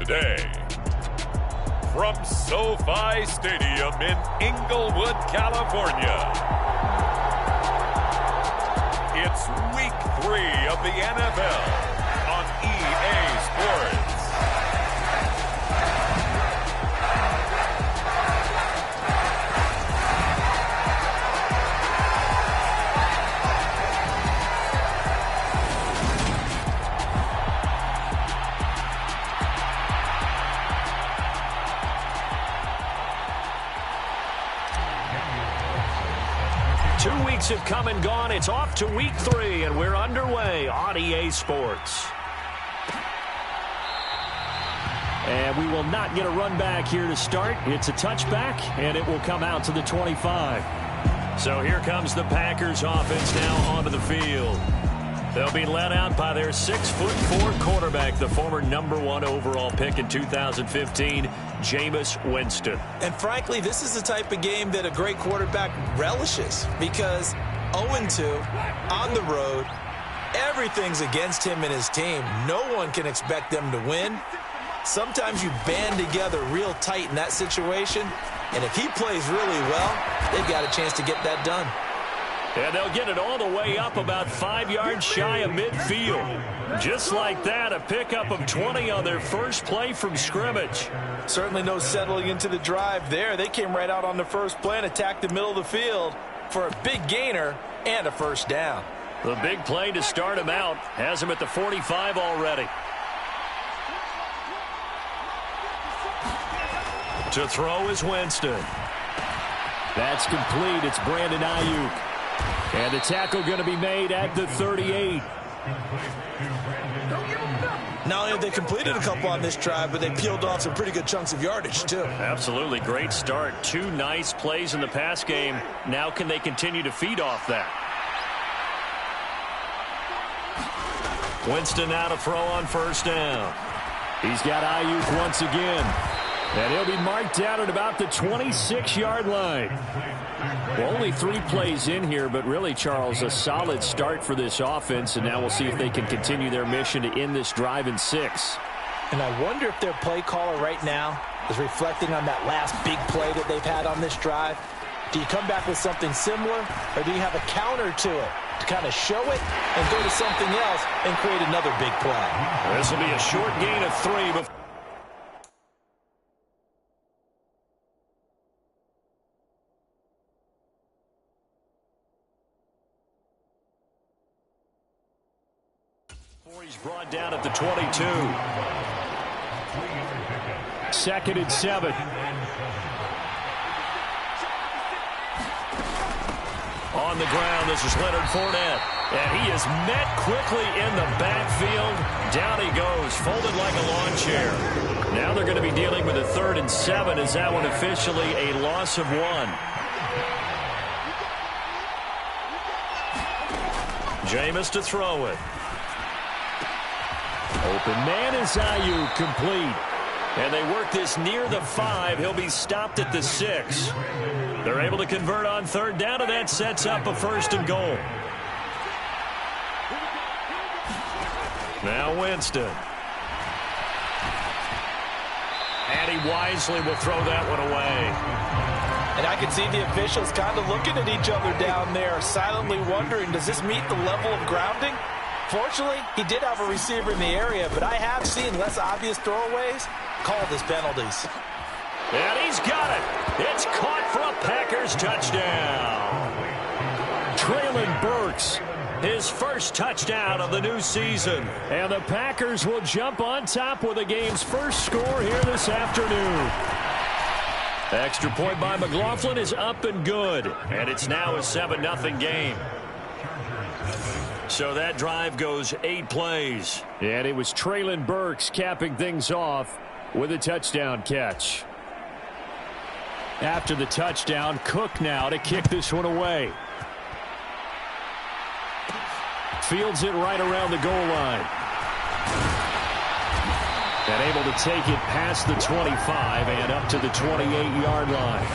today. From SoFi Stadium in Inglewood, California, it's Week 3 of the NFL on EA Sports. Have come and gone. It's off to Week 3, and we're underway on EA Sports. And we will not get a run back here to start. It's a touchback, and it will come out to the 25. So here comes the Packers offense now onto the field. They'll be led out by their 6'4" quarterback, the former #1 overall pick in 2015, Jameis Winston. And frankly, this is the type of game that a great quarterback relishes, because 0-2 on the road, everything's against him and his team. No one can expect them to win. Sometimes you band together real tight in that situation, and if he plays really well, they've got a chance to get that done. And they'll get it all the way up about 5 yards shy of midfield. Just like that, a pickup of 20 on their first play from scrimmage. Certainly no settling into the drive there. They came right out on the first play and attacked the middle of the field for a big gainer and a first down. The big play to start him out has him at the 45 already. To throw is Winston. That's complete. It's Brandon Ayuk. And the tackle going to be made at the 38. Not only have they completed a couple on this drive, but they peeled off some pretty good chunks of yardage, too. Absolutely. Great start. 2 nice plays in the pass game. Now can they continue to feed off that? Winston now to throw on first down. He's got Ayuk once again. And he'll be marked down at about the 26-yard line. Well, only 3 plays in here, but really, Charles, a solid start for this offense, and now we'll see if they can continue their mission to end this drive in 6. And I wonder if their play caller right now is reflecting on that last big play that they've had on this drive. Do you come back with something similar, or do you have a counter to it to kind of show it and go to something else and create another big play? This will be a short gain of 3 before. He's brought down at the 22. 2nd and 7. On the ground, this is Leonard Fournette. And he is met quickly in the backfield. Down he goes, folded like a lawn chair. Now they're going to be dealing with a 3rd and 7. Is that one officially a loss of 1? Jameis to throw it. Open man is Ayuk, complete. And they work this near the 5. He'll be stopped at the 6. They're able to convert on 3rd down, and that sets up a 1st and goal. Now Winston. And he wisely will throw that one away. And I can see the officials kind of looking at each other down there, silently wondering, does this meet the level of grounding? Fortunately, he did have a receiver in the area, but I have seen less obvious throwaways called as penalties. And he's got it. It's caught for a Packers touchdown. Traylon Burks, his first touchdown of the new season. And the Packers will jump on top with the game's first score here this afternoon. Extra point by McLaughlin is up and good. And it's now a 7-0 game. So that drive goes 8 plays. And it was Traylon Burks capping things off with a touchdown catch. After the touchdown, Cook now to kick this one away. Fields it right around the goal line. And able to take it past the 25 and up to the 28-yard line.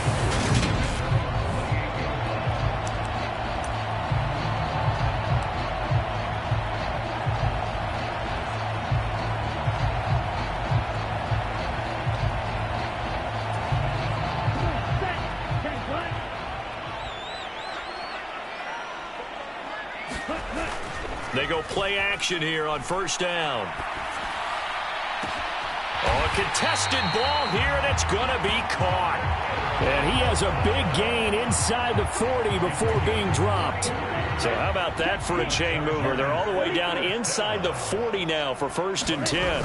go play action here on first down. Oh, a contested ball here, and it's going to be caught. And he has a big gain inside the 40 before being dropped. So how about that for a chain mover? They're all the way down inside the 40 now for 1st and 10.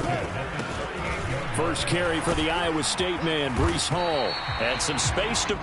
First carry for the Iowa State man, Breece Hall. And some space to...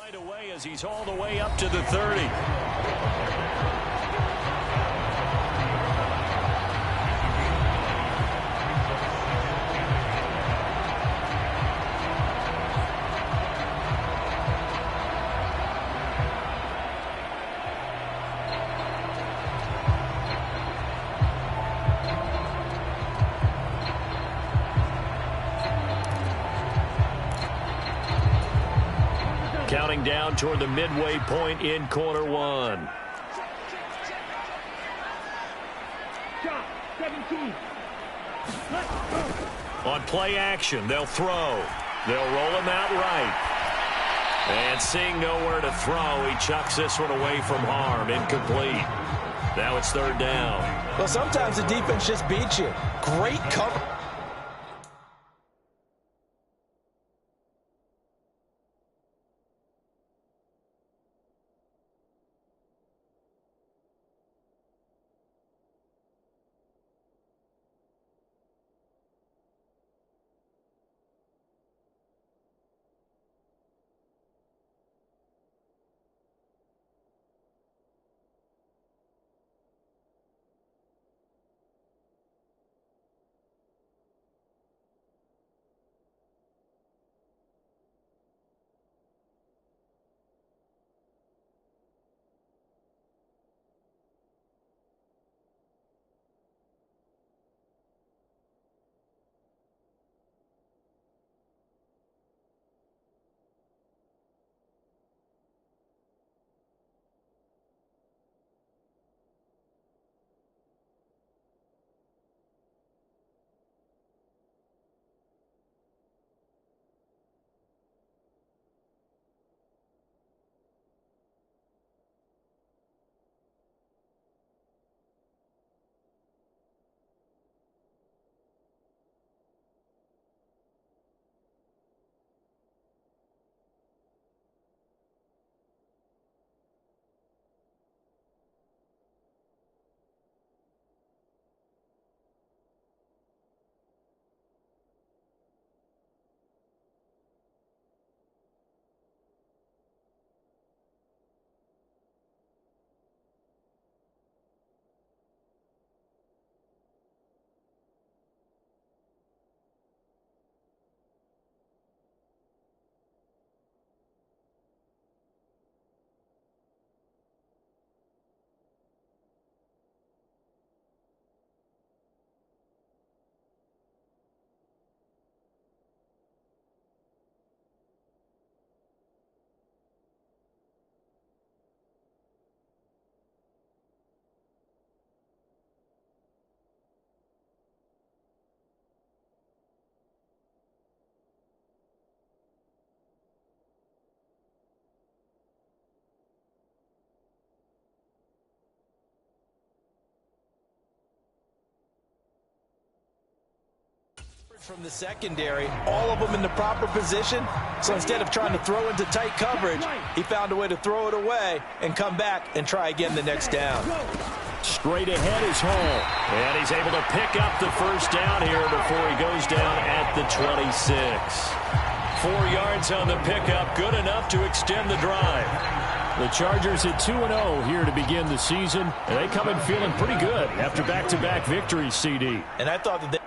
right away as he's all the way up to the 30. Counting down toward the midway point in quarter one. On play action, they'll throw. They'll roll him out right. And seeing nowhere to throw, he chucks this one away from harm. Incomplete. Now it's 3rd down. Well, sometimes the defense just beats you. Great cover. From the secondary, all of them in the proper position. So instead of trying to throw into tight coverage, he found a way to throw it away and come back and try again the next down. Straight ahead is Hall. And he's able to pick up the first down here before he goes down at the 26. 4 yards on the pickup, good enough to extend the drive. The Chargers at 2-0 here to begin the season, and they come in feeling pretty good after back-to-back victories, CD. And I thought that they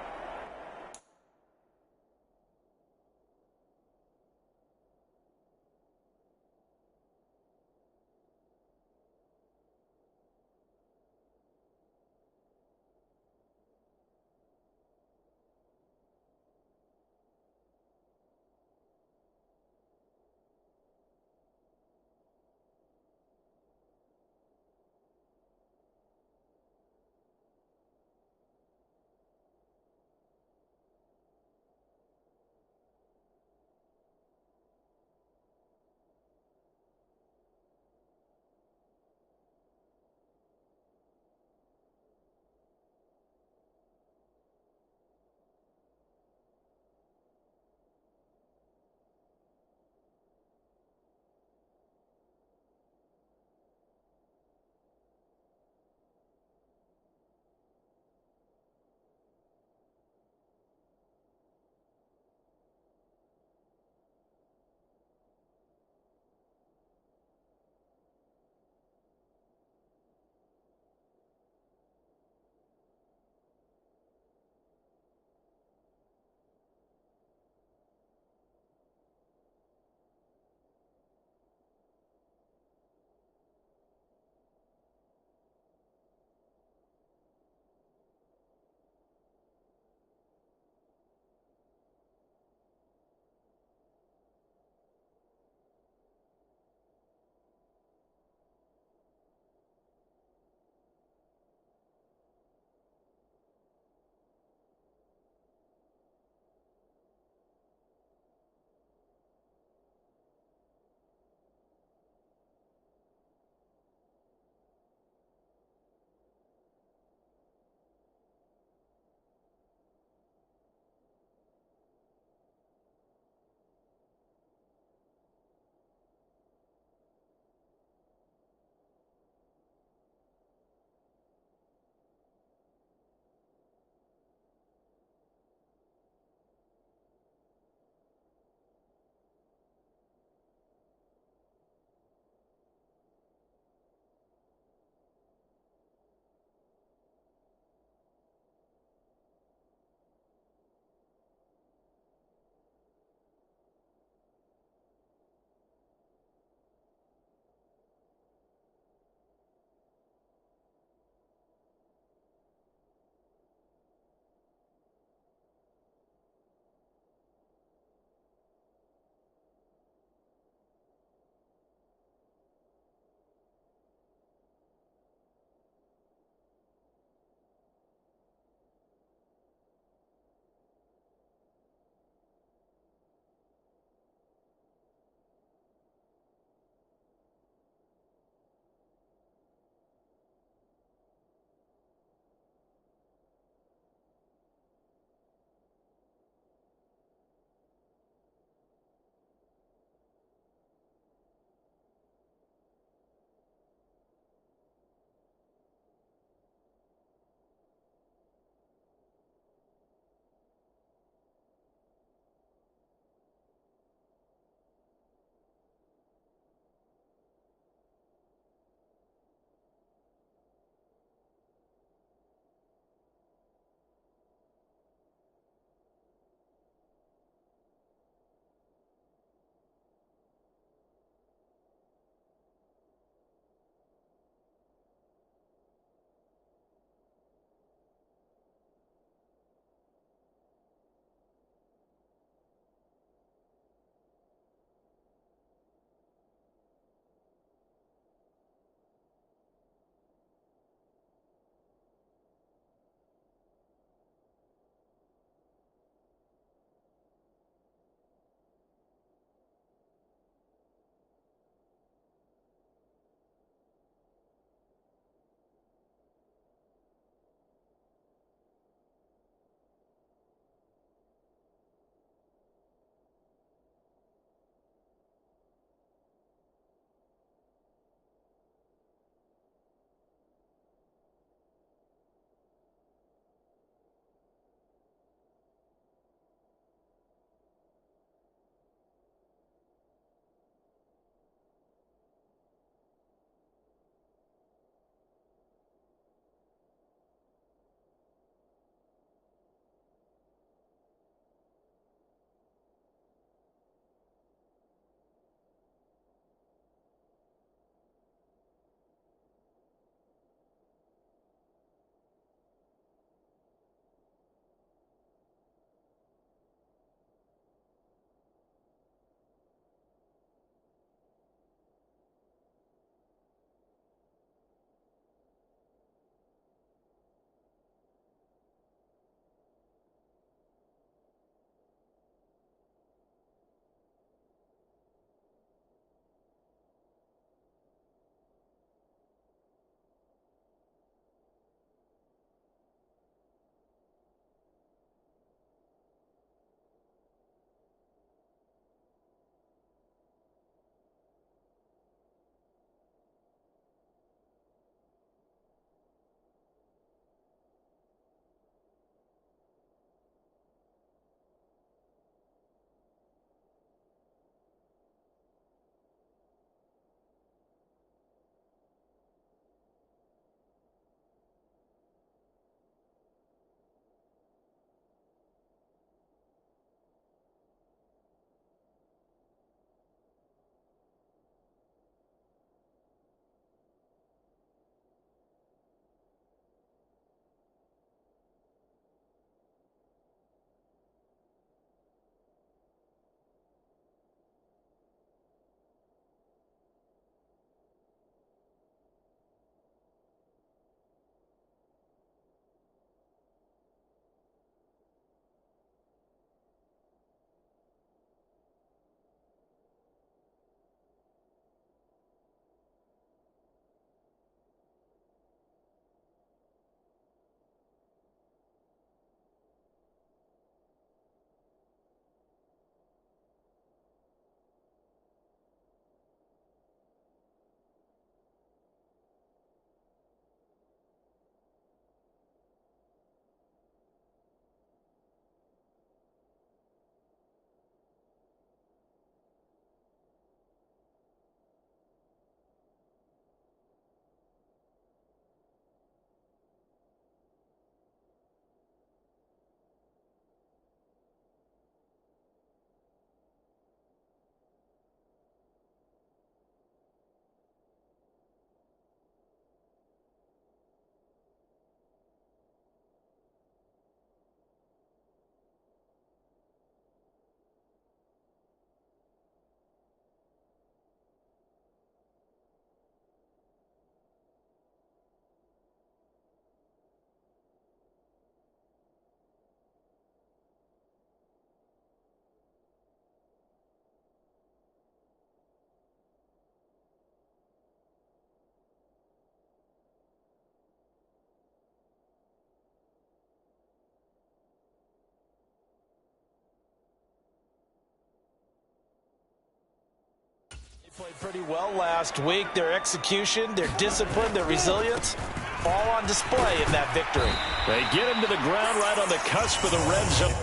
Played pretty well last week. Their execution, their discipline, their resilience, all on display in that victory. They get him to the ground right on the cusp of the red zone.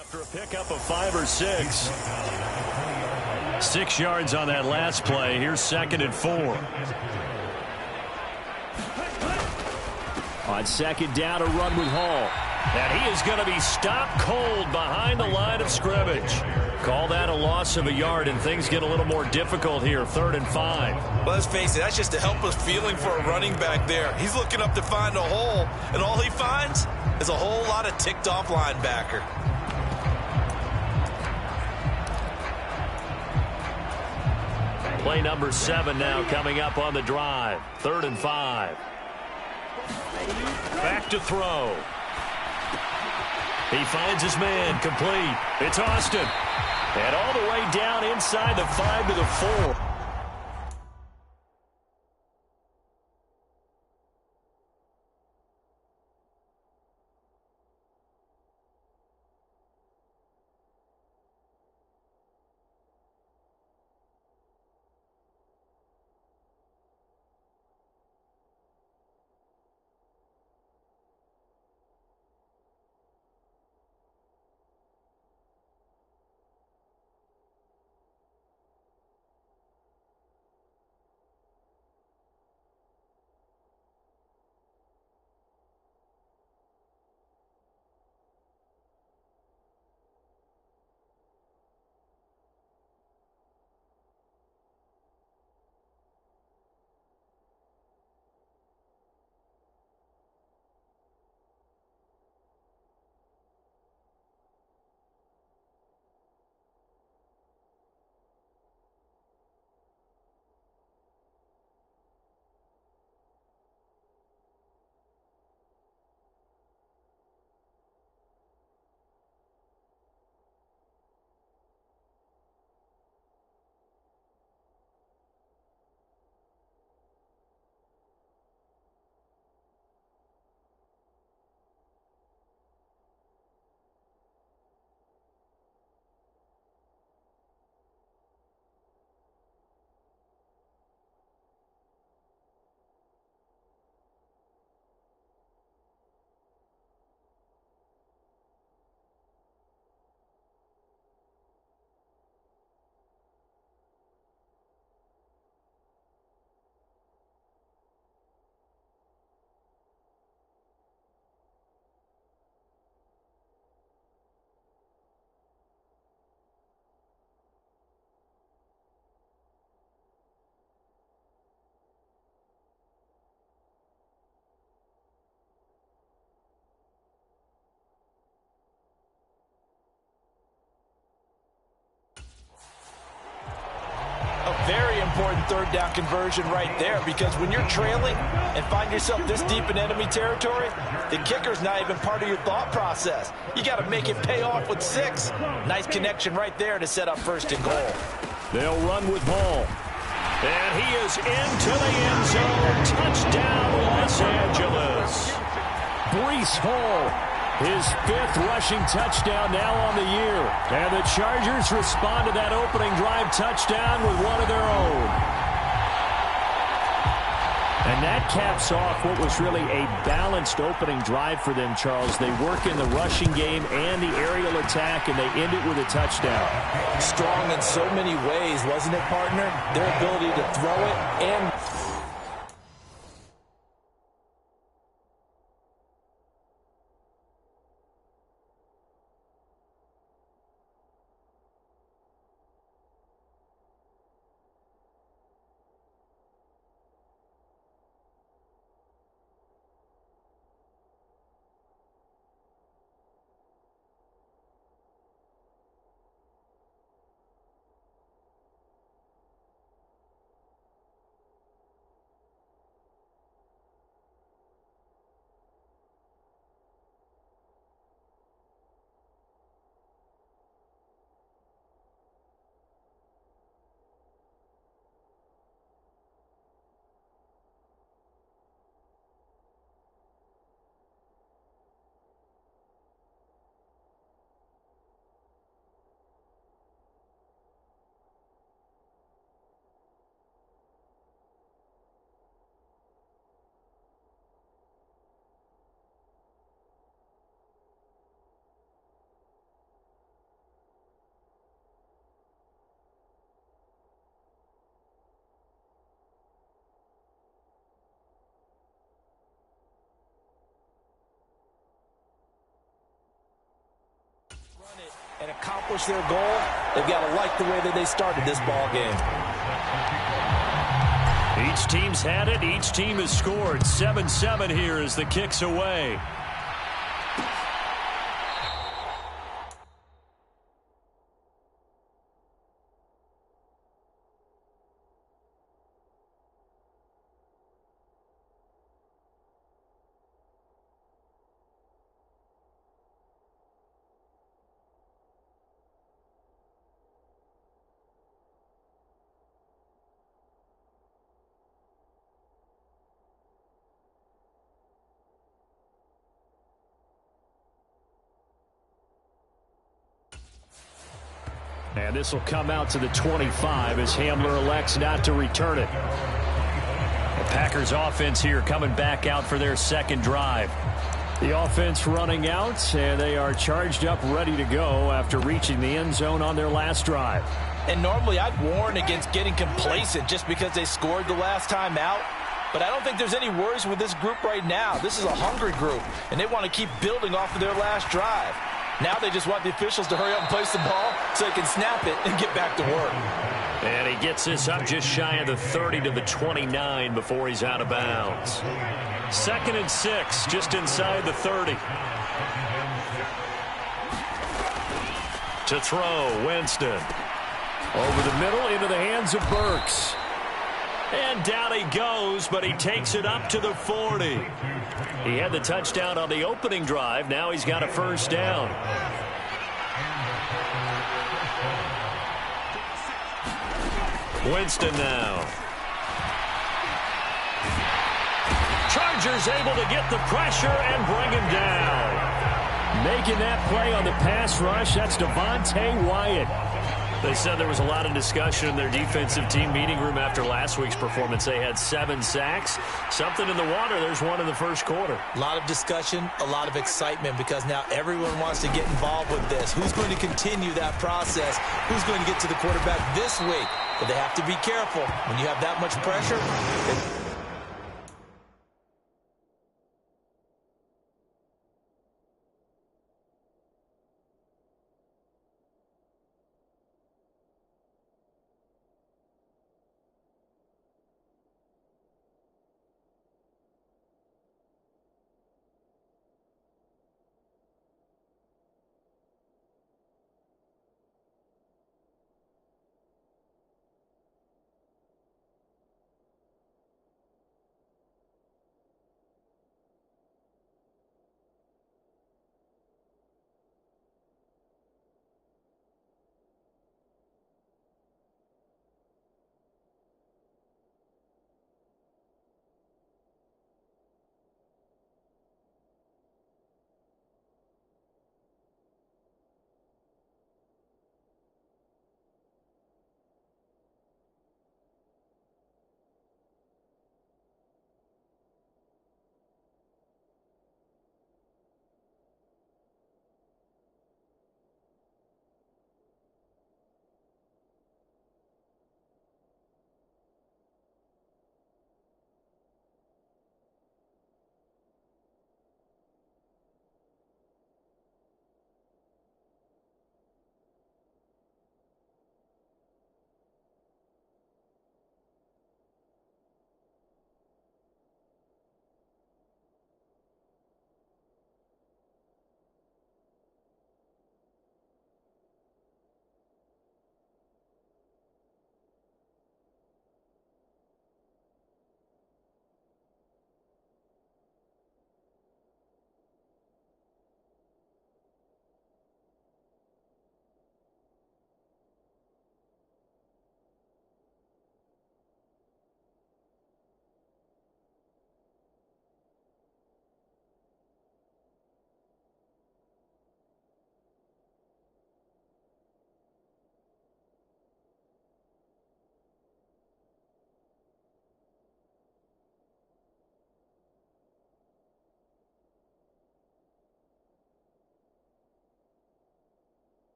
After a pickup of 5 or 6. 6 yards on that last play. Here's 2nd and 4. On 2nd down, a run with Hall. And he is going to be stopped cold behind the line of scrimmage. Call that a loss of a yard, and things get a little more difficult here. 3rd and 5. Well, let's face it, that's just a helpless feeling for a running back there. He's looking up to find a hole, and all he finds is a whole lot of ticked-off linebacker. Play number 7 now coming up on the drive. 3rd and 5. Back to throw. He finds his man, complete. It's Austin. And all the way down inside the 5 to the 4. Very important 3rd down conversion right there, because when you're trailing and find yourself this deep in enemy territory, the kicker's not even part of your thought process. You got to make it pay off with 6. Nice connection right there to set up 1st and goal. They'll run with Hall. And he is into the end zone. Touchdown, Los Angeles. Breece Hall, his 5th rushing touchdown now on the year. And the Chargers respond to that opening drive touchdown with one of their own. And that caps off what was really a balanced opening drive for them, Charles. They work in the rushing game and the aerial attack, and they end it with a touchdown. Strong in so many ways, wasn't it, partner? Their ability to throw it and... and accomplish their goal, they've got to like the way that they started this ball game. Each team's had it. Each team has scored. 7-7 here as the kick's away. And this will come out to the 25 as Hamler elects not to return it. The Packers offense here coming back out for their second drive. The offense running out, and they are charged up, ready to go after reaching the end zone on their last drive. And normally I'd warn against getting complacent just because they scored the last time out. But I don't think there's any worries with this group right now. This is a hungry group, and they want to keep building off of their last drive. Now they just want the officials to hurry up and place the ball so they can snap it and get back to work. And he gets this up just shy of the 30 to the 29 before he's out of bounds. 2nd and 6, just inside the 30. To throw, Winston. Over the middle into the hands of Burks. And down he goes, but he takes it up to the 40. He had the touchdown on the opening drive. Now he's got a first down. Winston now. Chargers able to get the pressure and bring him down. Making that play on the pass rush, that's Devontae Wyatt. They said there was a lot of discussion in their defensive team meeting room after last week's performance. They had 7 sacks. Something in the water. There's one in the first quarter. A lot of discussion, a lot of excitement because now everyone wants to get involved with this. Who's going to continue that process? Who's going to get to the quarterback this week? But they have to be careful. When you have that much pressure,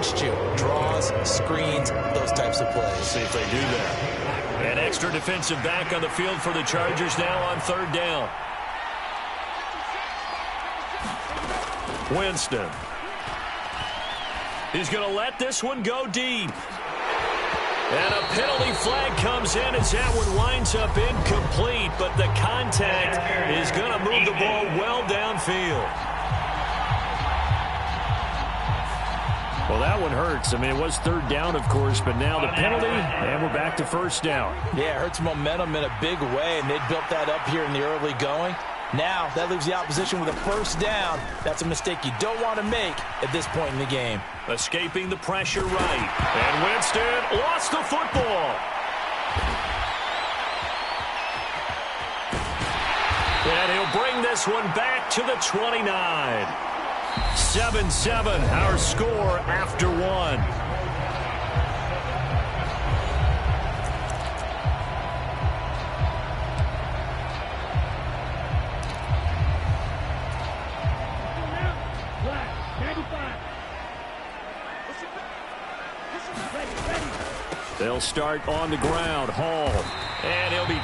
against you. Draws, screens, those types of plays. See if they do that. An extra defensive back on the field for the Chargers now on 3rd down. Winston. He's going to let this one go deep. And a penalty flag comes in as that one winds up incomplete, but the contact is going to move the ball well downfield. Well, that one hurts. I mean, it was 3rd down, of course, but now the penalty, and we're back to 1st down. Yeah, it hurts momentum in a big way, and they built that up here in the early going. Now, that leaves the opposition with a 1st down. That's a mistake you don't want to make at this point in the game. Escaping the pressure right. And Winston lost the football. And he'll bring this one back to the 29. 7-7, our score after 1. They'll start on the ground. Hall. And he'll be...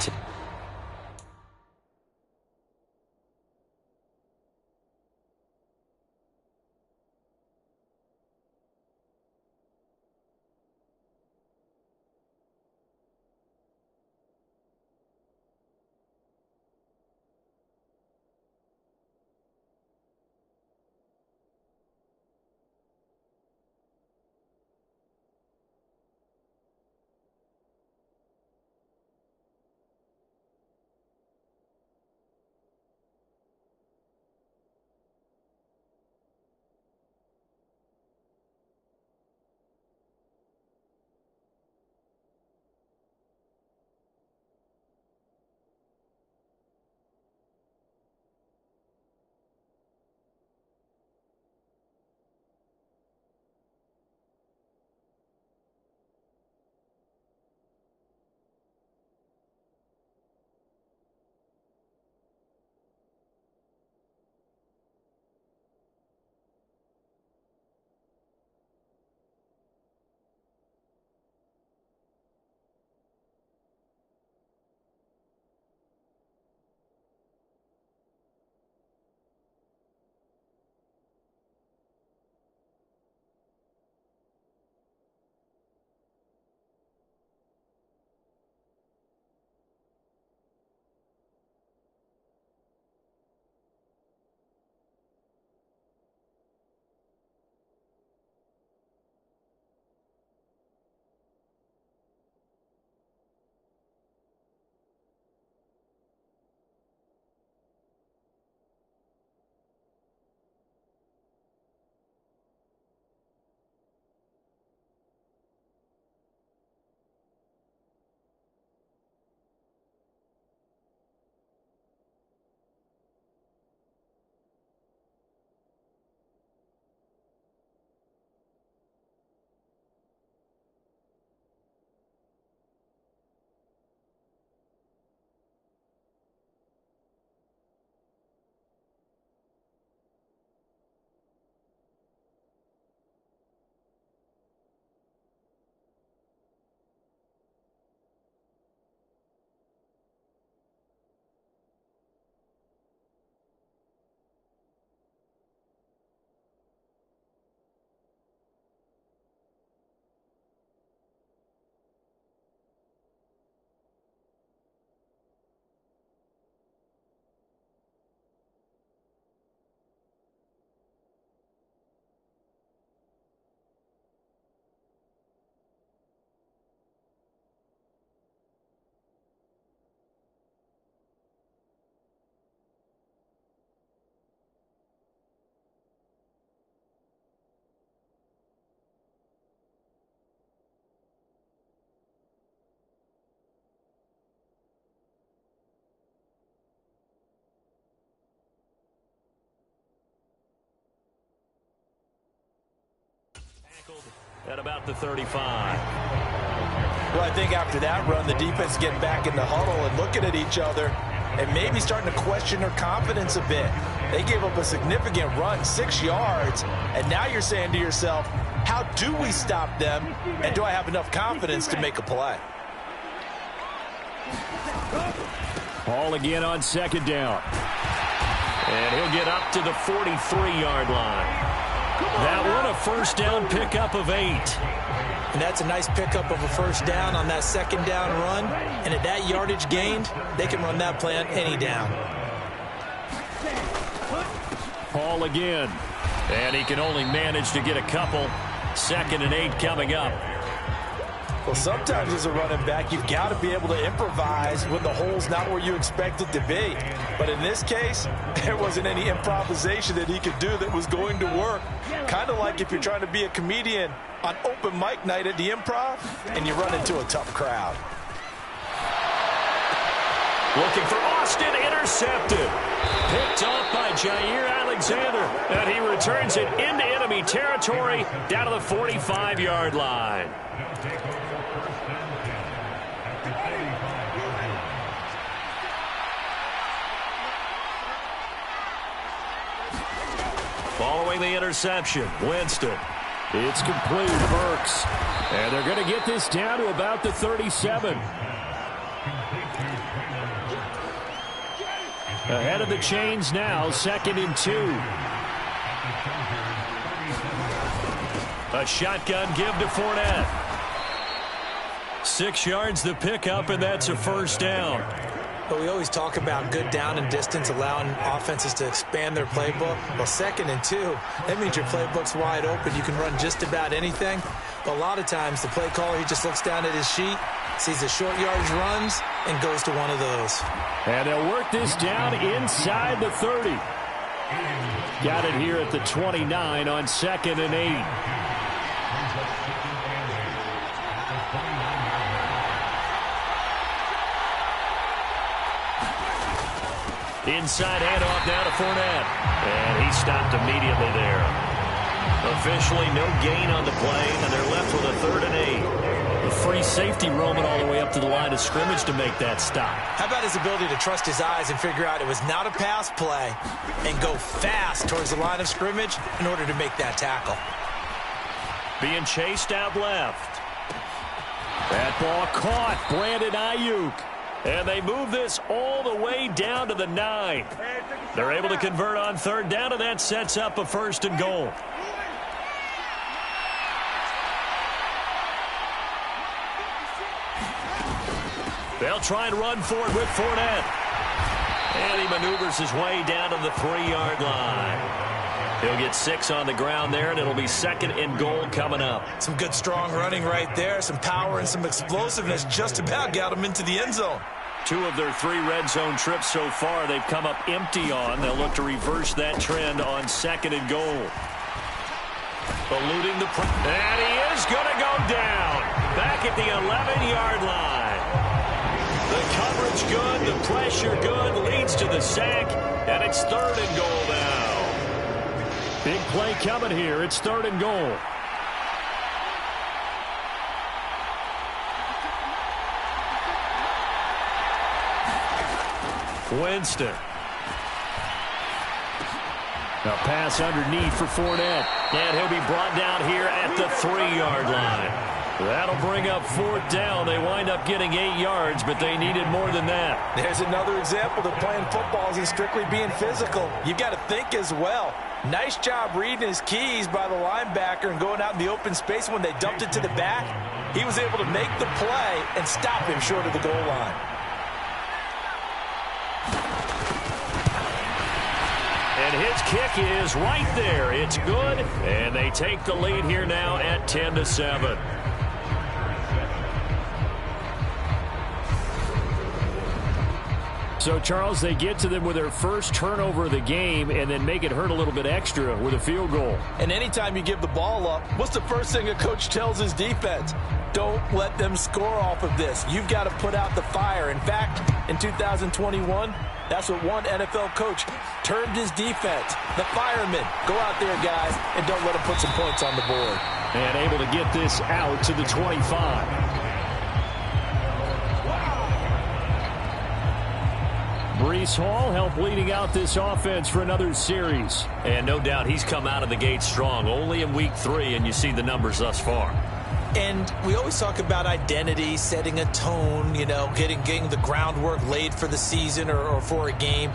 at about the 35. Well, I think after that run, the defense getting back in the huddle and looking at each other and maybe starting to question their confidence a bit. They gave up a significant run, 6 yards, and now you're saying to yourself, How do we stop them? And do I have enough confidence to make a play? Ball again on second down. And he'll get up to the 43-yard line. That one a first down pickup of 8. And that's a nice pickup of a first down on that second down run. And at that yardage gained, they can run that play on any down. Ball again. And he can only manage to get a couple. 2nd and 8 coming up. Well, sometimes as a running back, you've got to be able to improvise when the hole's not where you expect it to be. But in this case, there wasn't any improvisation that he could do that was going to work. Kind of like if you're trying to be a comedian on open mic night at the Improv and you run into a tough crowd. Looking for Austin, intercepted. Picked off by Jair Alexander. And he returns it into enemy territory down to the 45-yard line. Following the interception, Winston. It's complete, Burks. And they're going to get this down to about the 37. Ahead of the chains now, 2nd and 2. A shotgun give to Fournette. 6 yards the pickup, and that's a first down. But we always talk about good down and distance, allowing offenses to expand their playbook. Well, 2nd and 2, that means your playbook's wide open. You can run just about anything. But a lot of times, the play caller, he just looks down at his sheet, sees the short yardage runs, and goes to one of those. And they'll work this down inside the 30. Got it here at the 29 on 2nd and 8. Inside handoff now to Fournette. And he stopped immediately there. Officially no gain on the play, and they're left with a 3rd and 8. A free safety roaming all the way up to the line of scrimmage to make that stop. How about his ability to trust his eyes and figure out it was not a pass play and go fast towards the line of scrimmage in order to make that tackle. Being chased out left. That ball caught. Brandon Ayuk. And they move this all the way down to the 9. They're able to convert on 3rd down, and that sets up a 1st and goal. They'll try and run for it with Fournette. And he maneuvers his way down to the 3-yard line. He'll get 6 on the ground there, and it'll be 2nd and goal coming up. Some good strong running right there. Some power and some explosiveness just about got him into the end zone. 2 of their 3 red zone trips so far they've come up empty on. They'll look to reverse that trend on 2nd and goal. Eluding the and he is going to go down. Back at the 11-yard line. The coverage good, the pressure good, leads to the sack, and it's 3rd and goal now. Big play coming here. It's 3rd and goal. Winston. A pass underneath for Fournette. And he'll be brought down here at the 3-yard line. That'll bring up 4th down. They wind up getting 8 yards, but they needed more than that. There's another example that playing football isn't strictly being physical. You've got to think as well. Nice job reading his keys by the linebacker and going out in the open space. When they dumped it to the back, he was able to make the play and stop him short of the goal line. And his kick is right there. It's good, and they take the lead here now at 10-7. So, Charles, they get to them with their first turnover of the game and then make it hurt a little bit extra with a field goal. And anytime you give the ball up, what's the first thing a coach tells his defense? Don't let them score off of this. You've got to put out the fire. In fact, in 2021, that's what one NFL coach termed his defense. The firemen. Go out there, guys, and don't let them put some points on the board. And able to get this out to the 25. Breece Hall helped leading out this offense for another series. And no doubt he's come out of the gate strong, only in week 3, and you see the numbers thus far. And we always talk about identity, setting a tone, you know, getting the groundwork laid for the season or for a game.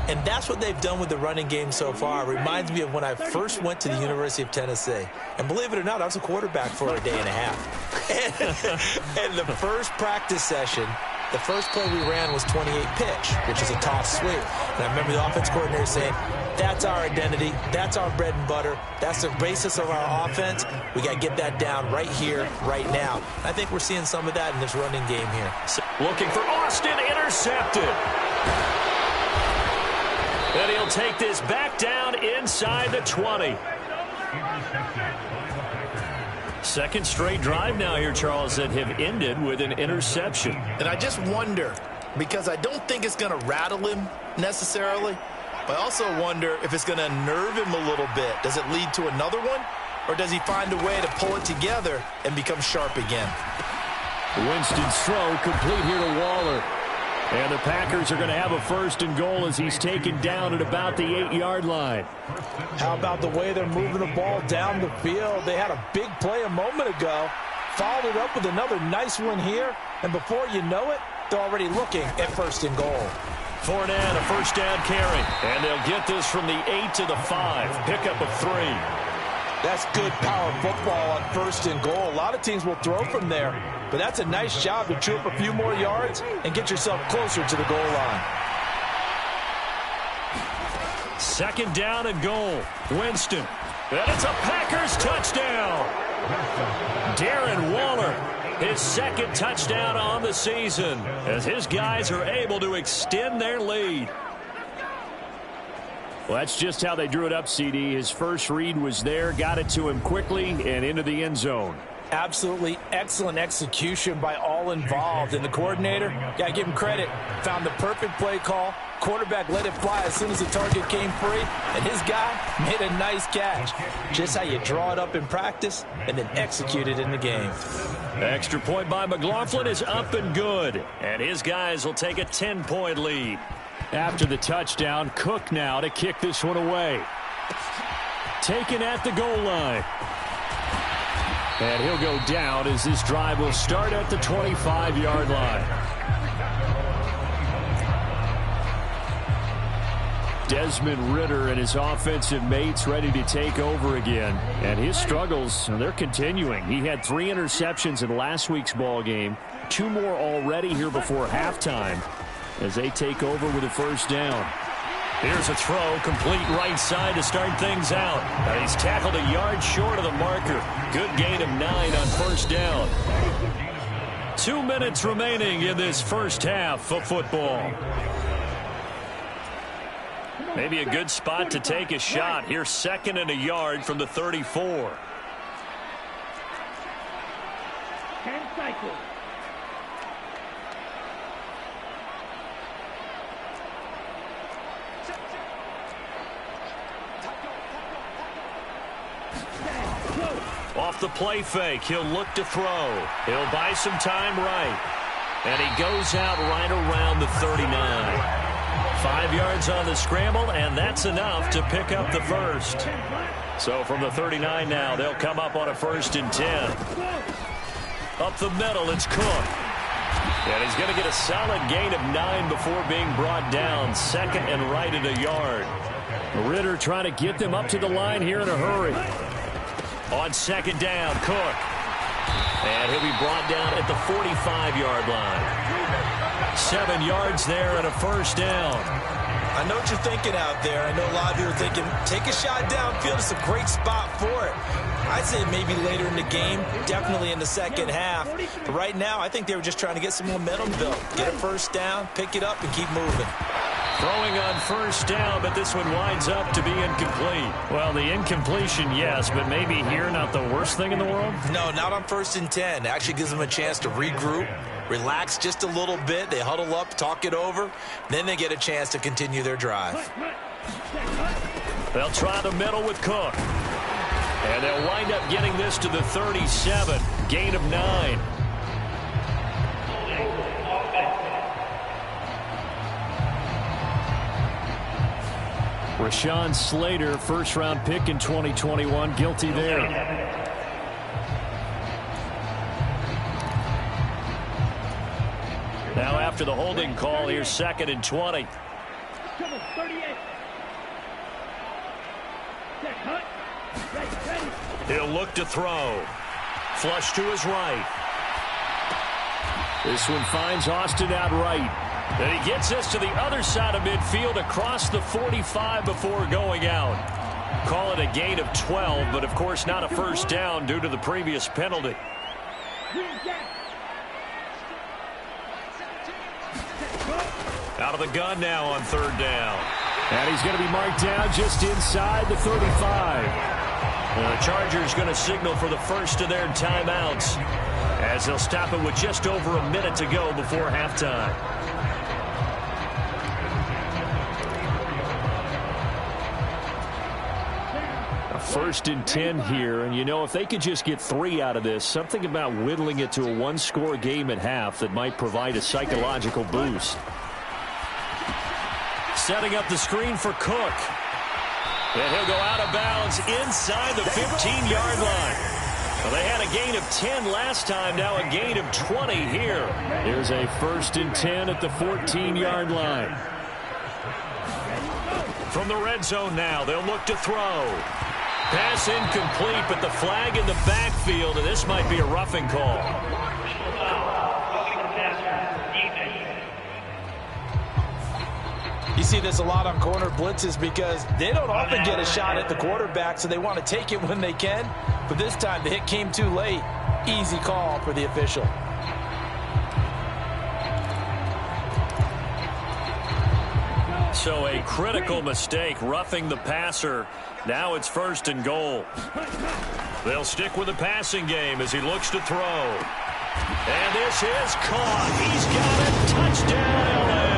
And that's what they've done with the running game so far. It reminds me of when I first went to the University of Tennessee. And believe it or not, I was a quarterback for a day and a half. And the first practice session, the first play we ran was 28 pitch, which is a toss sweep. And I remember the offense coordinator saying, that's our identity. That's our bread and butter. That's the basis of our offense. We got to get that down right here, right now. I think we're seeing some of that in this running game here. Looking for Austin, intercepted. And he'll take this back down inside the 20. Second straight drive now here, Charles, that have ended with an interception. And I just wonder, because I don't think it's going to rattle him necessarily, but I also wonder if it's going to unnerve him a little bit. Does it lead to another one? Or does he find a way to pull it together and become sharp again? Winston's throw complete here to Waller. And the Packers are going to have a 1st and goal as he's taken down at about the 8-yard line. How about the way they're moving the ball down the field? They had a big play a moment ago. Followed it up with another nice one here. And before you know it, they're already looking at 1st and goal. Fournette, a 1st down carry. And they'll get this from the 8 to the 5. Pickup of 3. That's good power football on 1st and goal. A lot of teams will throw from there, but that's a nice job to chew up a few more yards and get yourself closer to the goal line. 2nd down and goal. Winston. And it's a Packers touchdown. Darren Waller, his 2nd touchdown on the season, as his guys are able to extend their lead. Well, that's just how they drew it up, CD. His first read was there, got it to him quickly, and into the end zone. Absolutely excellent execution by all involved. And the coordinator, got to give him credit, found the perfect play call. Quarterback let it fly as soon as the target came free, and his guy made a nice catch. Just how you draw it up in practice and then execute it in the game. Extra point by McLaughlin is up and good, and his guys will take a 10-point lead. After the touchdown, Cook now to kick this one away. Taken at the goal line. And he'll go down as this drive will start at the 25-yard line. Desmond Ridder and his offensive mates ready to take over again. And his struggles, they're continuing. He had 3 interceptions in last week's ball game. 2 more already here before halftime as they take over with a 1st down. Here's a throw, complete right side to start things out. And he's tackled a yard short of the marker. Good gain of 9 on 1st down. 2 minutes remaining in this first half of football. Maybe a good spot to take a shot. Here's 2nd and a yard from the 34. Off the play fake, he'll look to throw. He'll buy some time right. And he goes out right around the 39. 5 yards on the scramble, and that's enough to pick up the 1st. So from the 39 now, they'll come up on a 1st and 10. Up the middle, it's Cook. And he's going to get a solid gain of 9 before being brought down. 2nd and right at a yard. Ridder trying to get them up to the line here in a hurry. On 2nd down, Cook. And he'll be brought down at the 45-yard line. 7 yards there and a 1st down. I know what you're thinking out there. I know a lot of you are thinking, take a shot downfield. It's a great spot for it. I'd say maybe later in the game, definitely in the second half. But right now, I think they were just trying to get some momentum built. Get a 1st down, pick it up, and keep moving. Throwing on 1st down, but this one winds up to be incomplete. Well, the incompletion, yes, but maybe here not the worst thing in the world? No, not on 1st and 10. It actually gives them a chance to regroup, relax just a little bit. They huddle up, talk it over. Then they get a chance to continue their drive. They'll try the middle with Cook. And they'll wind up getting this to the 37. Gain of 9. Rashawn Slater, first-round pick in 2021, guilty there. Now after the holding call, here's 2nd and 20. He'll look to throw. Flush to his right. This one finds Austin out right. And he gets this to the other side of midfield across the 45 before going out. Call it a gain of 12, but of course not a first down due to the previous penalty. Out of the gun now on 3rd down. And he's going to be marked down just inside the 35. The Chargers going to signal for the first of their timeouts as they'll stop it with just over a minute to go before halftime. A 1st and 10 here, and you know, if they could just get 3 out of this, something about whittling it to a 1-score game at half that might provide a psychological boost. Setting up the screen for Cook. And he'll go out of bounds inside the 15-yard line. Well, they had a gain of 10 last time, now a gain of 20 here. Here's a 1st and 10 at the 14-yard line. From the red zone now, they'll look to throw. Pass incomplete, but the flag in the backfield, and this might be a roughing call. You see this a lot on corner blitzes because they don't often get a shot at the quarterback, so they want to take it when they can. But this time, the hit came too late. Easy call for the official. So a critical mistake, roughing the passer. Now it's 1st and goal. They'll stick with the passing game as he looks to throw. And this is caught. He's got it. Touchdown, LA.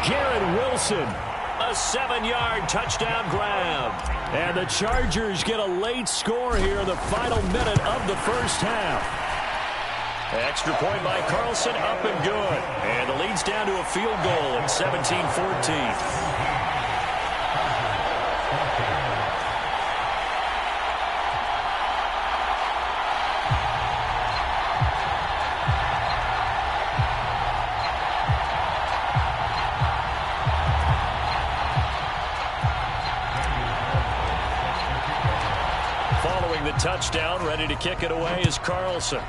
Garrett Wilson, a 7-yard touchdown grab. And the Chargers get a late score here in the final minute of the first half. Extra point by Carlson, up and good. And the lead's down to a field goal at 17-14. Touchdown, ready to kick it away is Carlson.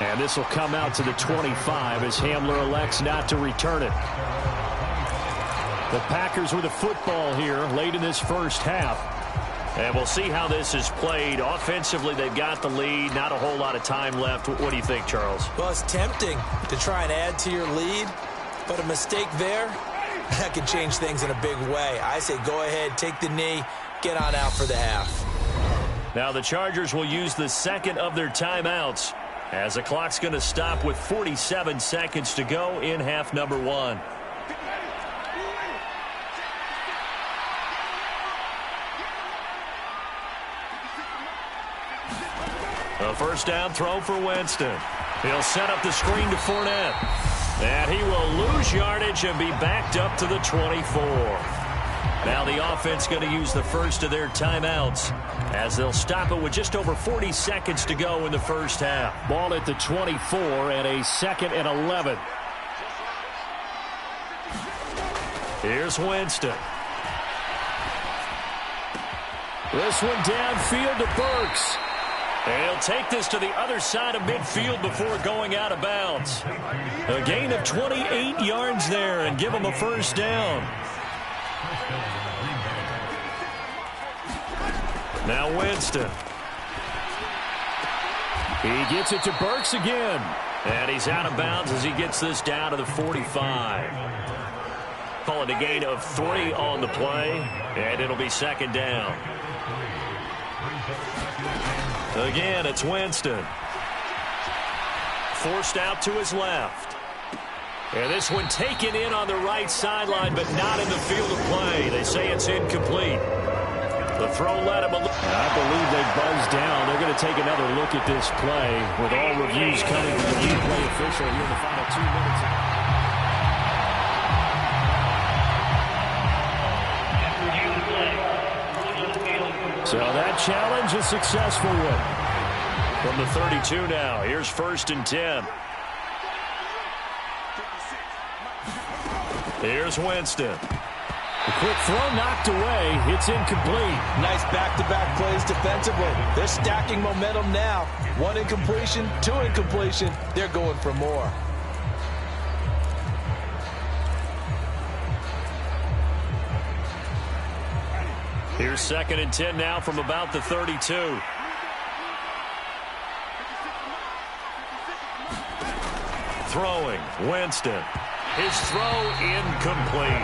And this will come out to the 25 as Hamler elects not to return it. The Packers with the football here late in this first half. And we'll see how this is played. Offensively, they've got the lead. Not a whole lot of time left. What do you think, Charles? Well, it's tempting to try and add to your lead, but a mistake there, that could change things in a big way. I say go ahead, take the knee, get on out for the half. Now the Chargers will use the 2nd of their timeouts as the clock's going to stop with 47 seconds to go in half number 1. A first down throw for Winston. He'll set up the screen to Fournette. And he will lose yardage and be backed up to the 24. Now the offense going to use the first of their timeouts as they'll stop it with just over 40 seconds to go in the first half. Ball at the 24 and a 2nd and 11. Here's Winston. This one downfield to Burks. And he'll take this to the other side of midfield before going out of bounds. A gain of 28 yards there and give him a first down. Now Winston. He gets it to Burks again. And he's out of bounds as he gets this down to the 45. Call it a gain of 3 on the play, and it'll be 2nd down. Again, it's Winston. Forced out to his left. And this one taken in on the right sideline, but not in the field of play. They say it's incomplete. The throw led him a little. I believe they buzzed down. They're going to take another look at this play with all reviews coming from the replay official here in the final 2 minutes. So that challenge a successful one. From the 32 now, here's 1st and 10. Here's Winston. The quick throw knocked away. It's incomplete. Nice back-to-back plays defensively. They're stacking momentum now. 1 incompletion, 2 incompletion. They're going for more. Here's 2nd and 10 now from about the 32. Throwing, Winston. His throw incomplete.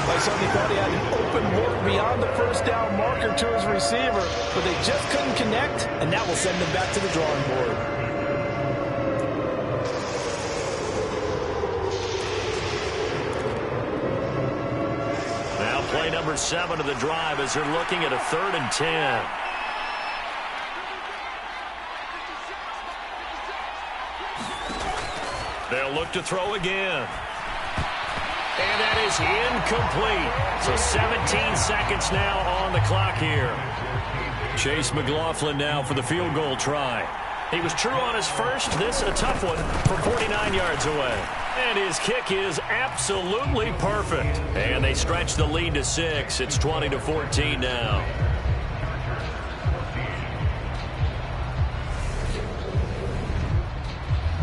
Like somebody thought he had an open look beyond the first down marker to his receiver, but they just couldn't connect, and that will send them back to the drawing board. Now play number 7 of the drive as they're looking at a 3rd and 10. They'll look to throw again. And that is incomplete. So 17 seconds now on the clock here. Chase McLaughlin now for the field goal try. He was true on his first. This a tough one from 49 yards away. And his kick is absolutely perfect. And they stretch the lead to 6. It's 20-14 now.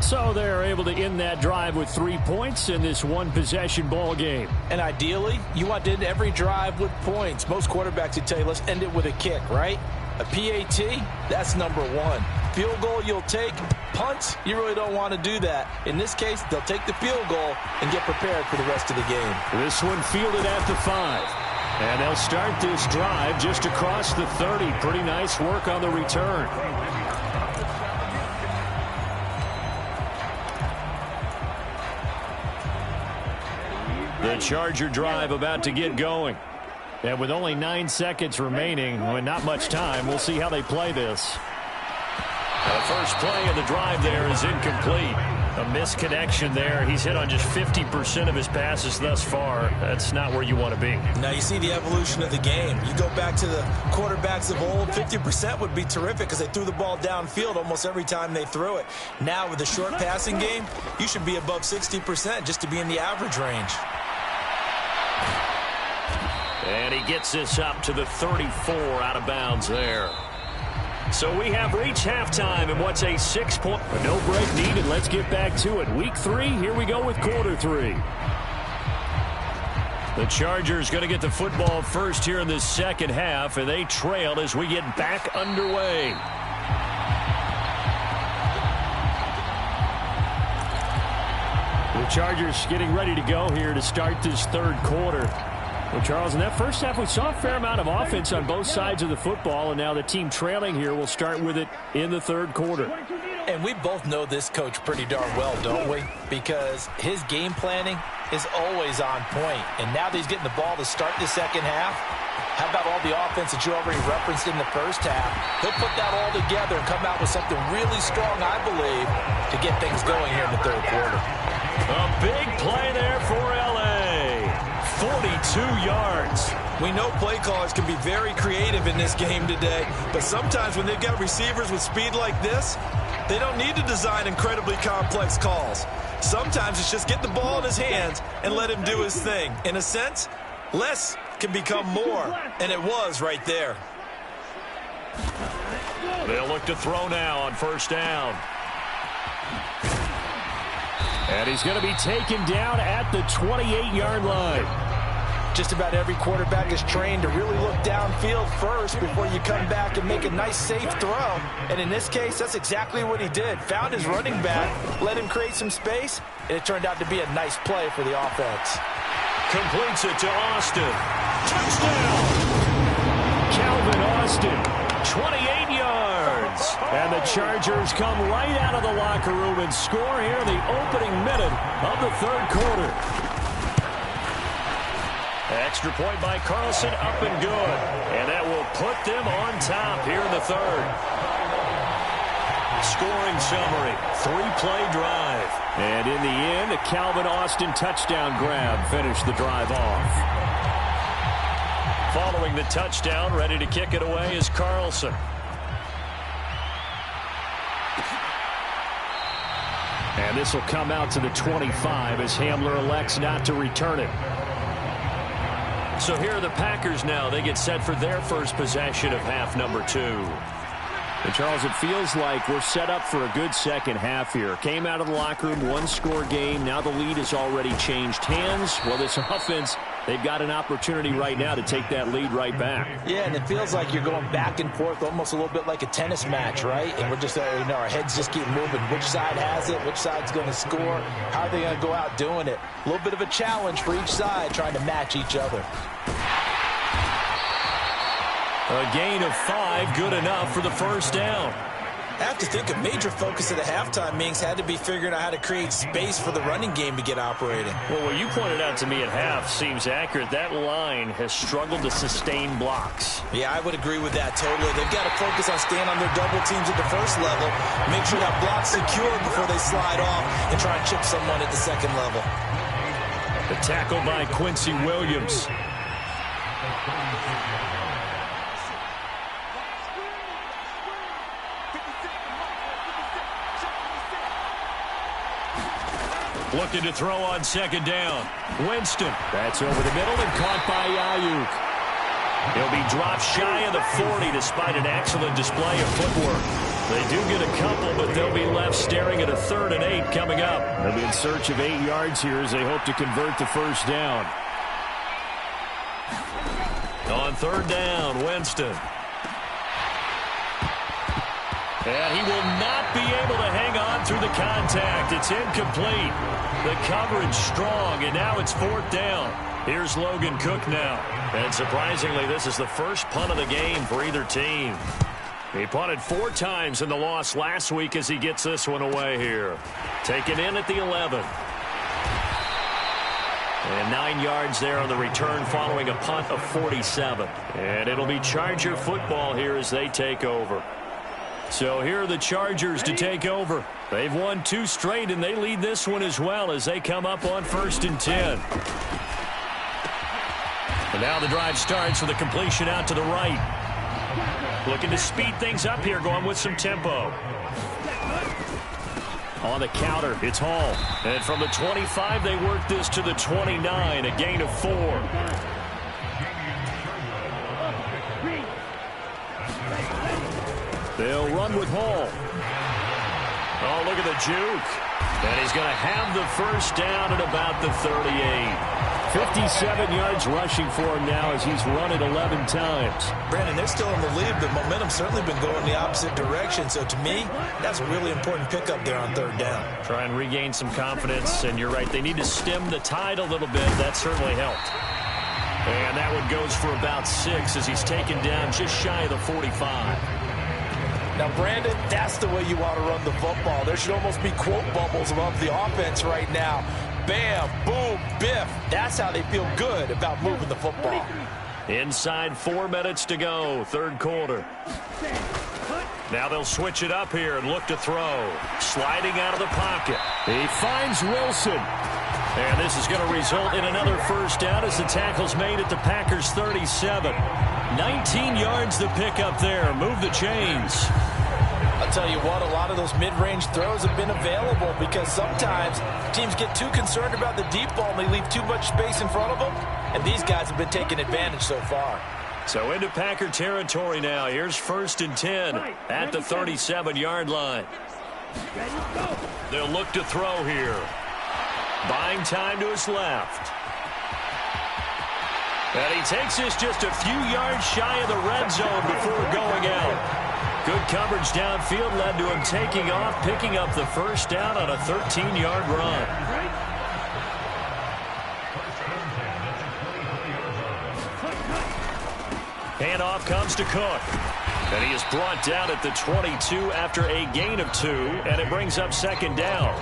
So they're able to end that drive with 3 points in this one-possession ball game. And ideally, you want to end every drive with points. Most quarterbacks would tell you, let's end it with a kick, right? A PAT, that's number 1. Field goal you'll take. Punts, you really don't want to do that. In this case, they'll take the field goal and get prepared for the rest of the game. This one fielded at the 5. And they'll start this drive just across the 30. Pretty nice work on the return. The Charger drive about to get going. And with only 9 seconds remaining, with not much time, we'll see how they play this. The first play of the drive there is incomplete. A misconnection there. He's hit on just 50% of his passes thus far. That's not where you want to be. Now you see the evolution of the game. You go back to the quarterbacks of old, 50% would be terrific because they threw the ball downfield almost every time they threw it. Now with the short passing game, you should be above 60% just to be in the average range. And he gets this up to the 34 out of bounds there. So we have reached halftime in what's a 6-point. No break needed. Let's get back to it. Week 3, here we go with quarter 3. The Chargers going to get the football first here in the second half, and they trail as we get back underway. The Chargers getting ready to go here to start this third quarter. Well, Charles, in that first half, we saw a fair amount of offense on both sides of the football, and now the team trailing here will start with it in the third quarter. And we both know this coach pretty darn well, don't we? Because his game planning is always on point. And now that he's getting the ball to start the second half, how about all the offense that you already referenced in the first half? He'll put that all together and come out with something really strong, I believe, to get things going here in the third quarter. A big play there for L.A. 42 yards. We know play callers can be very creative in this game today, but sometimes when they've got receivers with speed like this, they don't need to design incredibly complex calls. Sometimes it's just get the ball in his hands and let him do his thing. In a sense, less can become more, and it was right there. They'll look to throw now on first down. And he's going to be taken down at the 28-yard line. Just about every quarterback is trained to really look downfield first before you come back and make a nice, safe throw. And in this case, that's exactly what he did. Found his running back, let him create some space, and it turned out to be a nice play for the offense. Completes it to Austin. Touchdown! Calvin Austin, 28 yards. And the Chargers come right out of the locker room and score here in the opening minute of the third quarter. Extra point by Carlson, up and good. And that will put them on top here in the third. Scoring summary, 3-play drive. And in the end, a Calvin Austin touchdown grab finished the drive off. Following the touchdown, ready to kick it away is Carlson. And this will come out to the 25 as Hamler elects not to return it. So here are the Packers now. They get set for their first possession of half number 2. And Charles, it feels like we're set up for a good second half here. Came out of the locker room, one-score game. Now the lead has already changed hands. Well, this offense, they've got an opportunity right now to take that lead right back. Yeah, and it feels like you're going back and forth almost a little bit like a tennis match, right? And we're just, our heads just keep moving. Which side has it? Which side's going to score? How are they going to go out doing it? A little bit of a challenge for each side trying to match each other. A gain of 5, good enough for the first down. I have to think a major focus of the halftime meetings had to be figuring out how to create space for the running game to get operating. Well, what you pointed out to me at half seems accurate. That line has struggled to sustain blocks. Yeah, I would agree with that totally. They've got to focus on staying on their double teams at the first level, make sure that block's secure before they slide off and try and chip someone at the second level. The tackle by Quincy Williams. Looking to throw on second down. Winston. That's over the middle and caught by Ayuk. He'll be dropped shy of the 40 despite an excellent display of footwork. They do get a couple, but they'll be left staring at a 3rd and 8 coming up. They'll be in search of 8 yards here as they hope to convert the first down. On 3rd down, Winston. And he will not be able to hang on through the contact. It's incomplete. The coverage strong, and now it's 4th down. Here's Logan Cook now. And surprisingly, this is the first punt of the game for either team. He punted 4 times in the loss last week as he gets this one away here. Taken in at the 11. And 9 yards there on the return following a punt of 47. And it'll be Charger football here as they take over. So here are the Chargers to take over. They've won 2 straight, and they lead this one as well as they come up on 1st and 10. And now the drive starts with a completion out to the right. Looking to speed things up here, going with some tempo. On the counter, it's Hall. And from the 25, they work this to the 29, a gain of 4. They'll run with Hall. Oh, look at the juke. And he's going to have the first down at about the 38. 57 yards rushing for him now as he's run it 11 times. Brandon, they're still in the lead, but momentum's certainly been going the opposite direction. So to me, that's a really important pickup there on 3rd down. Try and regain some confidence, and you're right. They need to stem the tide a little bit. That certainly helped. And that one goes for about 6 as he's taken down just shy of the 45. Now, Brandon, that's the way you want to run the football. There should almost be quote bubbles above the offense right now. Bam, boom, biff. That's how they feel good about moving the football. Inside 4 minutes to go, 3rd quarter. Now they'll switch it up here and look to throw. Sliding out of the pocket. He finds Wilson. And this is going to result in another first down as the tackle's made at the Packers' 37. 19 yards to pick up there. Move the chains. I'll tell you what, a lot of those mid-range throws have been available because sometimes teams get too concerned about the deep ball and they leave too much space in front of them. And these guys have been taking advantage so far. So into Packer territory now. Here's 1st and 10 at the 37-yard line. They'll look to throw here. Buying time to his left. And he takes this just a few yards shy of the red zone before going out. Good coverage downfield led to him taking off, picking up the first down on a 13-yard run. Handoff comes to Cook. And he is brought down at the 22 after a gain of 2, and it brings up 2nd down.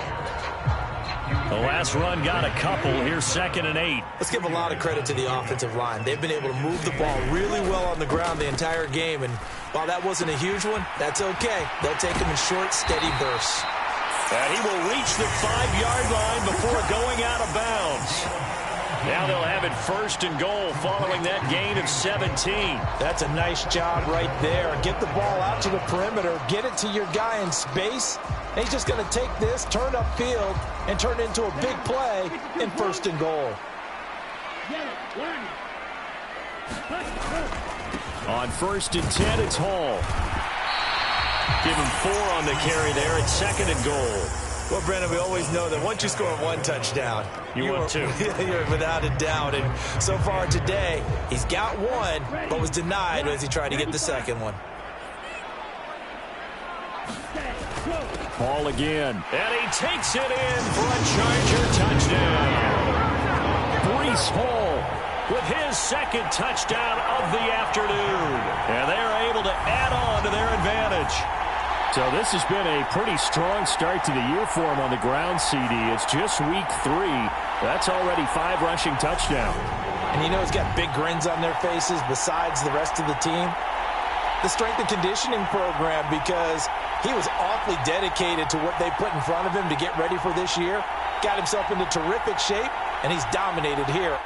The last run got a couple. Here's 2nd and 8. Let's give a lot of credit to the offensive line. They've been able to move the ball really well on the ground the entire game. And while that wasn't a huge one, that's okay. They'll take them in short, steady bursts. And he will reach the 5-yard line before going out of bounds. Now they'll have it first and goal following that gain of 17. That's a nice job right there. Get the ball out to the perimeter, get it to your guy in space. And he's just going to take this, turn upfield, and turn it into a big play in first and goal. On first and 10, it's Hall. Give him 4 on the carry there at second and goal. Well, Brandon, we always know that once you score 1 touchdown, you want 2. You're without a doubt. And so far today, he's got 1, but was denied as he tried to get the second one. Hall again. And he takes it in for a Charger touchdown. Breece Hall with his second touchdown of the afternoon. And they're able to add on to their advantage. So this has been a pretty strong start to the year for him on the ground, CD. It's just week 3. That's already 5 rushing touchdowns. And you know he's got big grins on their faces besides the rest of the team. The strength and conditioning program, because he was awfully dedicated to what they put in front of him to get ready for this year. Got himself into terrific shape, and he's dominated here.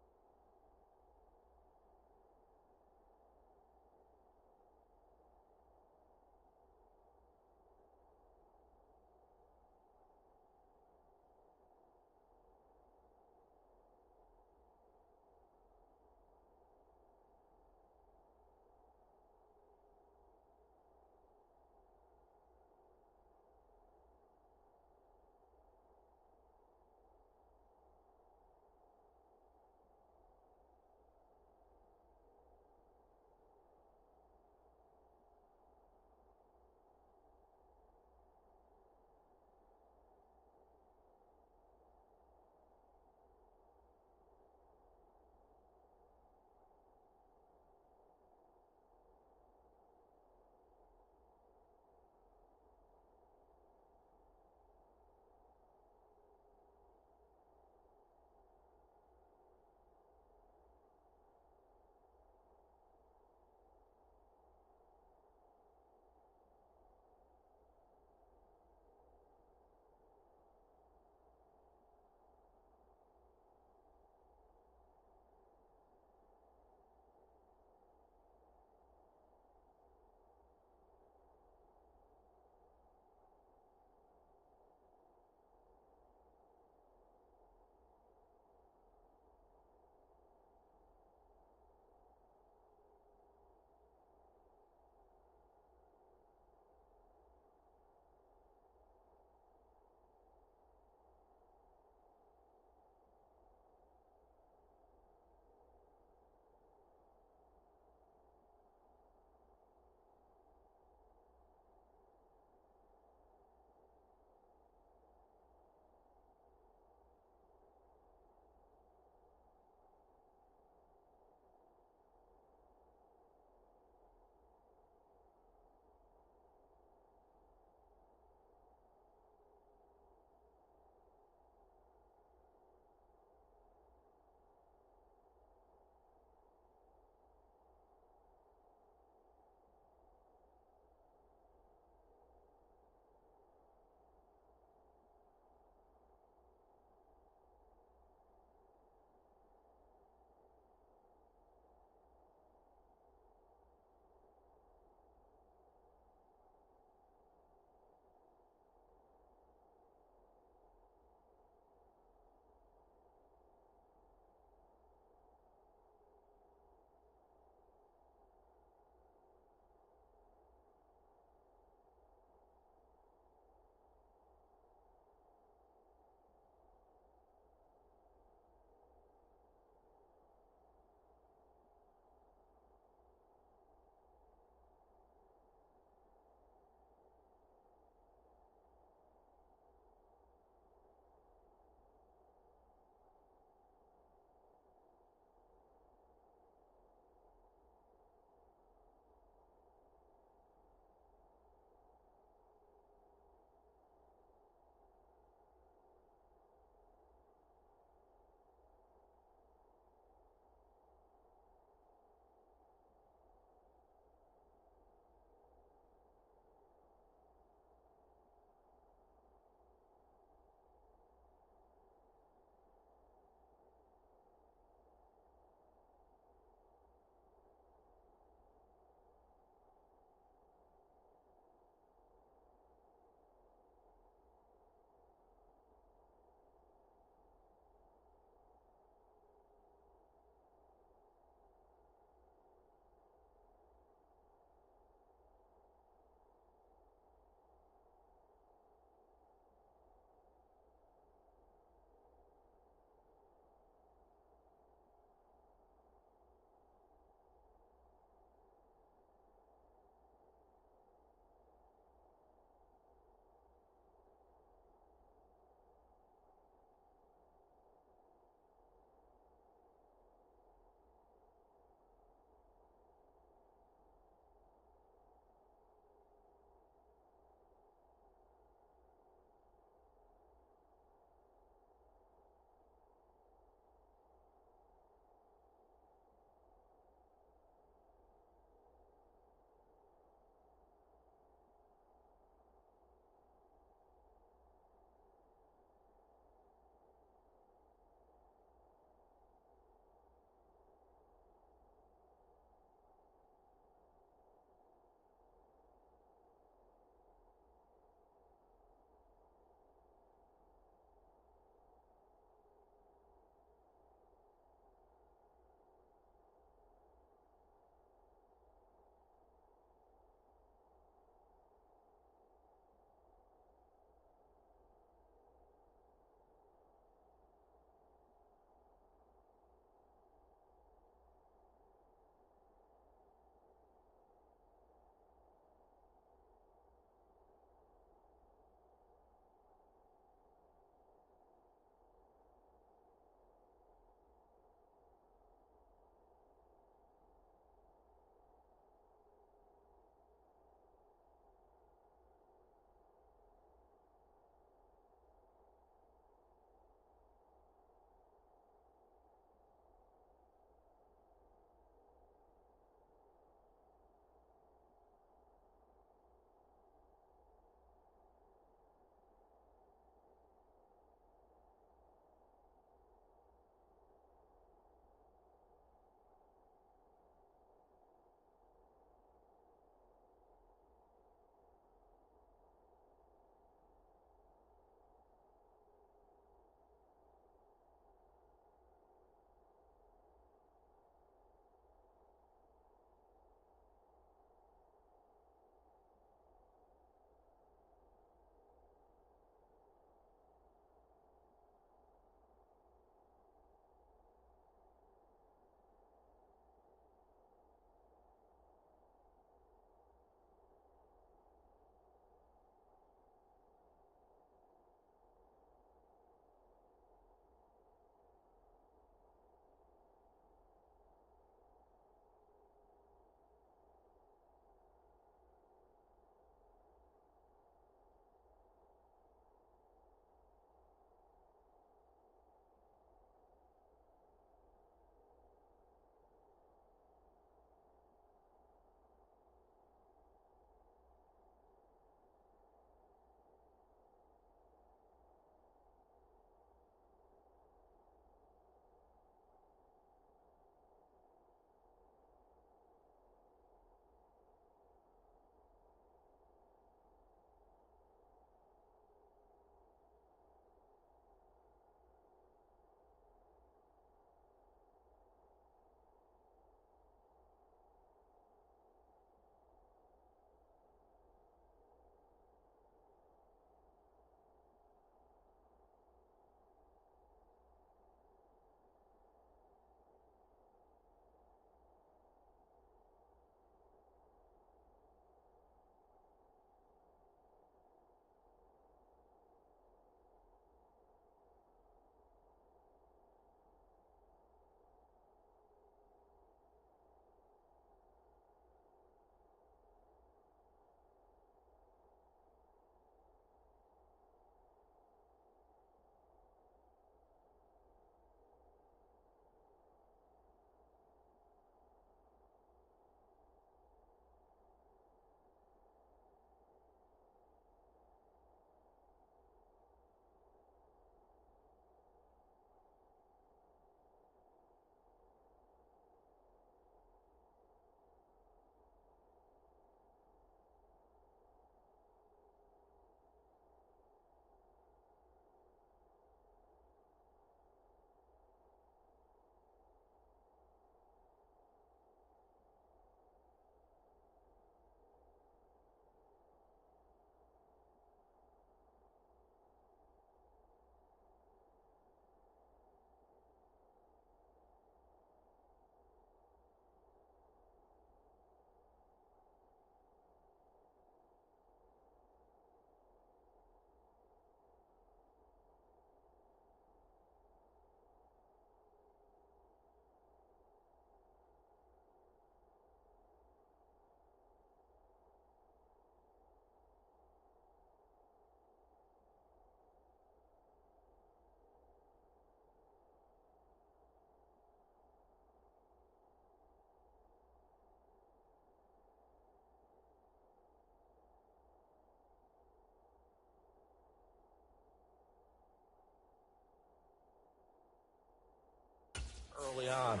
early on.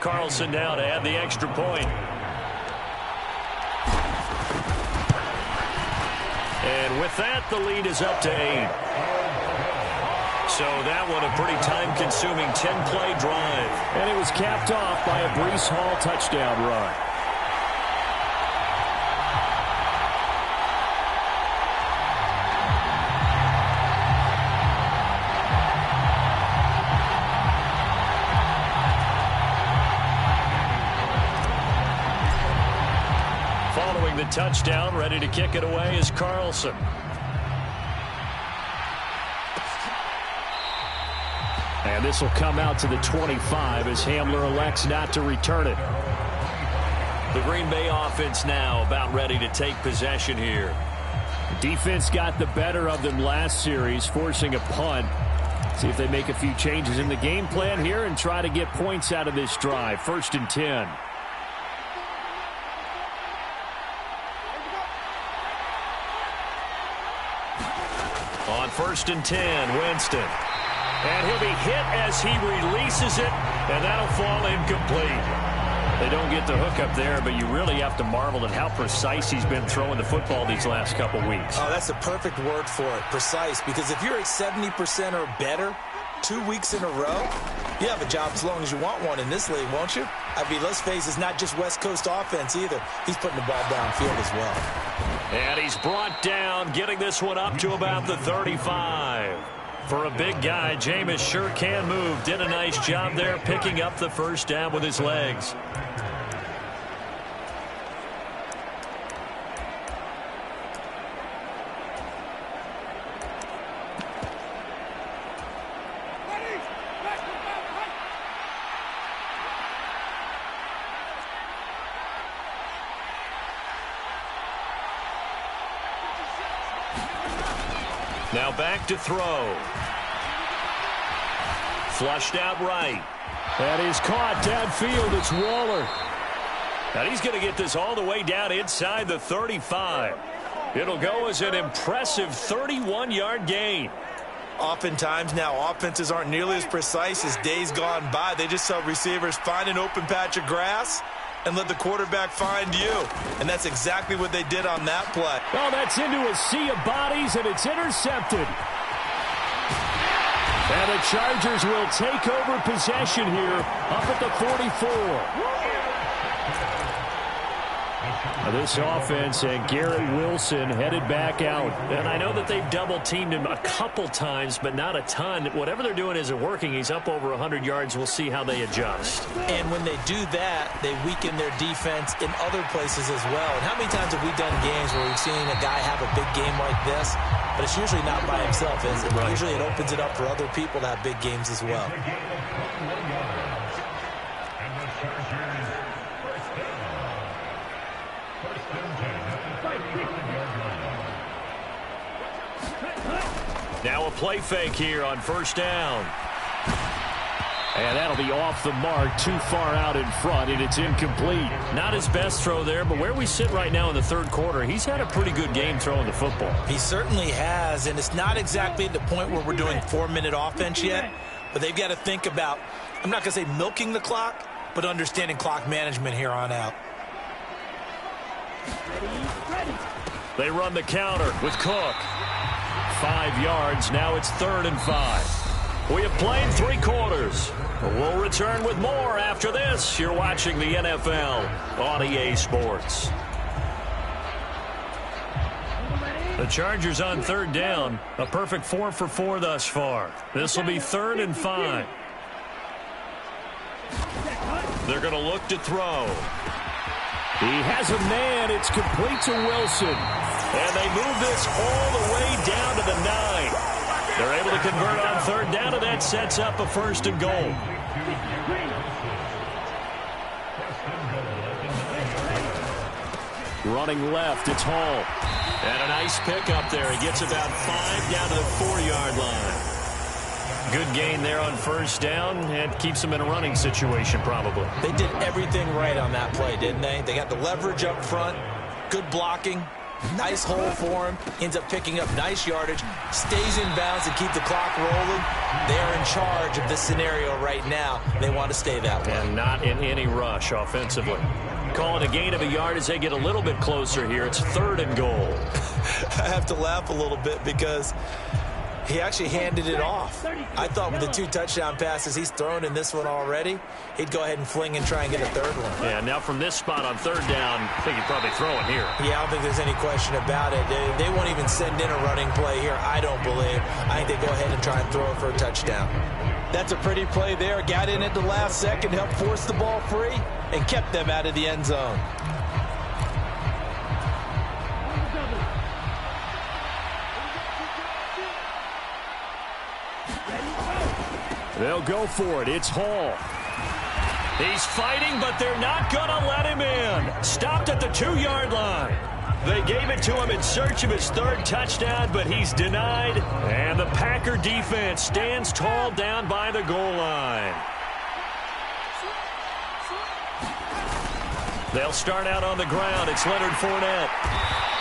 Carlson now to add the extra point. And with that, the lead is up to 8. So that one a pretty time-consuming 10-play drive. And it was capped off by a Breece Hall touchdown run. Following the touchdown, ready to kick it away is Carlson. And this will come out to the 25 as Hamler elects not to return it. The Green Bay offense now about ready to take possession here. Defense got the better of them last series, forcing a punt. See if they make a few changes in the game plan here and try to get points out of this drive. 1st and 10. On 1st and 10, Winston. And he'll be hit as he releases it, and that'll fall incomplete. They don't get the hook up there, but you really have to marvel at how precise he's been throwing the football these last couple weeks. Oh, that's a perfect word for it, precise, because if you're at 70% or better 2 weeks in a row, you have a job as long as you want one in this league, won't you? I mean, let's face it, it's not just West Coast offense either. He's putting the ball downfield as well. And he's brought down, getting this one up to about the 35. For a big guy, Jameis sure can move. Did a nice job there picking up the first down with his legs. Now back to throw. Flushed out right. And he's caught downfield. It's Waller. And he's going to get this all the way down inside the 35. It'll go as an impressive 31-yard gain. Oftentimes now offenses aren't nearly as precise as days gone by. They just saw receivers find an open patch of grass and let the quarterback find you. And that's exactly what they did on that play. Oh, that's into a sea of bodies, and it's intercepted. And the Chargers will take over possession here up at the 44. This offense and Garrett Wilson headed back out. And I know that they've double-teamed him a couple times, but not a ton. Whatever they're doing isn't working. He's up over 100 yards. We'll see how they adjust. And when they do that, they weaken their defense in other places as well. And how many times have we done games where we've seen a guy have a big game like this, but it's usually not by himself, is it? Right. Usually it opens it up for other people to have big games as well. Now a play fake here on first down. And that'll be off the mark, too far out in front, and it's incomplete. Not his best throw there, but where we sit right now in the third quarter, he's had a pretty good game throwing the football. He certainly has, and it's not exactly at the point where we're doing 4-minute offense yet, but they've got to think about, I'm not going to say milking the clock, but understanding clock management here on out. They run the counter with Cook. 5 yards. Now it's 3rd and 5. We have played 3 quarters. We'll return with more after this. You're watching the NFL on EA Sports. The Chargers on 3rd down. A perfect 4 for 4 thus far. This will be 3rd and 5. They're going to look to throw. He has a man. It's complete to Wilson. And they move this all the way down to the 9. They're able to convert on 3rd down, and that sets up a 1st and goal. Running left, it's Hall. And a nice pick up there. He gets about 5 down to the 4-yard line. Good gain there on 1st down, and keeps them in a running situation probably. They did everything right on that play, didn't they? They got the leverage up front, good blocking, Nice hole for him. Ends up picking up nice yardage. Stays in bounds and keep the clock rolling. They're in charge of this scenario right now. They want to stay that way. And not in any rush offensively. Calling a gain of a yard as they get a little bit closer here. It's 3rd and goal. I have to laugh a little bit because he actually handed it off. I thought with the 2 touchdown passes he's thrown in this one already, he'd go ahead and fling and try and get a 3rd one. Yeah, now from this spot on 3rd down, I think he'd probably throw it here. Yeah, I don't think there's any question about it. They won't even send in a running play here, I don't believe. I think they go ahead and try and throw it for a touchdown. That's a pretty play there. Got in at the last second, helped force the ball free, and kept them out of the end zone. They'll go for it. It's Hall. He's fighting, but they're not going to let him in. Stopped at the 2-yard line. They gave it to him in search of his 3rd touchdown, but he's denied. And the Packer defense stands tall down by the goal line. They'll start out on the ground. It's Leonard Fournette.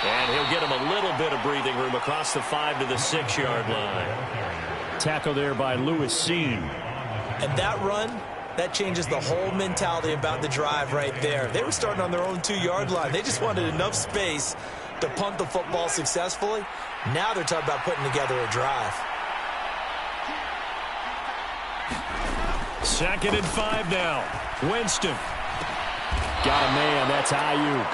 And he'll get him a little bit of breathing room across the 5 to the 6-yard line. Tackle there by Lewis Seen. And that run, that changes the whole mentality about the drive right there. They were starting on their own 2-yard line. They just wanted enough space to punt the football successfully. Now they're talking about putting together a drive. 2nd and 5 now. Winston. Got a man. That's Ayuk.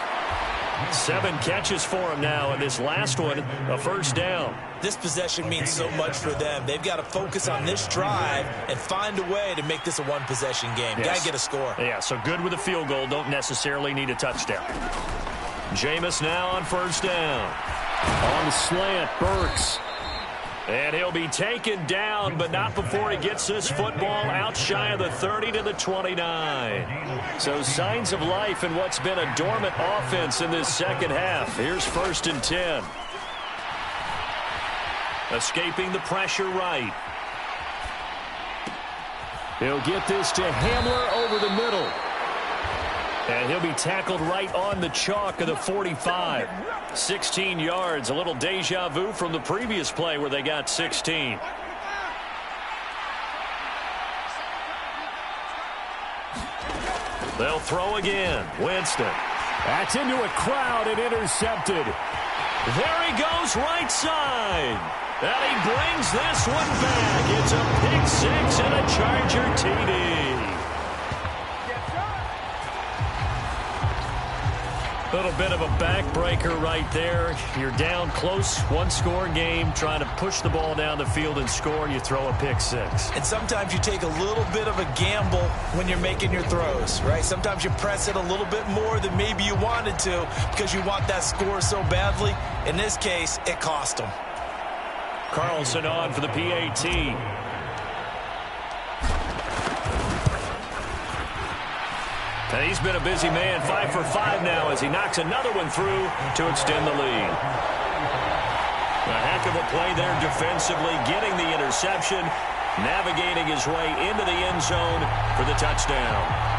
7 catches for him now, and this last one, a 1st down. This possession means so much for them. They've got to focus on this drive and find a way to make this a 1-possession game. Yes. Got to get a score. Yeah, so good with a field goal. Don't necessarily need a touchdown. Jameis now on 1st down. On the slant, Burks. And he'll be taken down, but not before he gets this football out shy of the 30 to the 29. So signs of life in what's been a dormant offense in this second half. Here's 1st and 10. Escaping the pressure right. He'll get this to Hamler over the middle. And he'll be tackled right on the chalk of the 45. 16 yards, a little deja vu from the previous play where they got 16. They'll throw again. Winston. That's into a crowd and intercepted. There he goes right side. And he brings this one back. It's a pick 6 and a Charger TD. A little bit of a backbreaker right there. You're down close, 1-score game, trying to push the ball down the field and score, and you throw a pick 6. And sometimes you take a little bit of a gamble when you're making your throws, right? Sometimes you press it a little bit more than maybe you wanted to because you want that score so badly. In this case, it cost them. Carlson on for the PAT. And he's been a busy man, 5 for 5 now as he knocks another one through to extend the lead. A heck of a play there defensively, getting the interception, navigating his way into the end zone for the touchdown.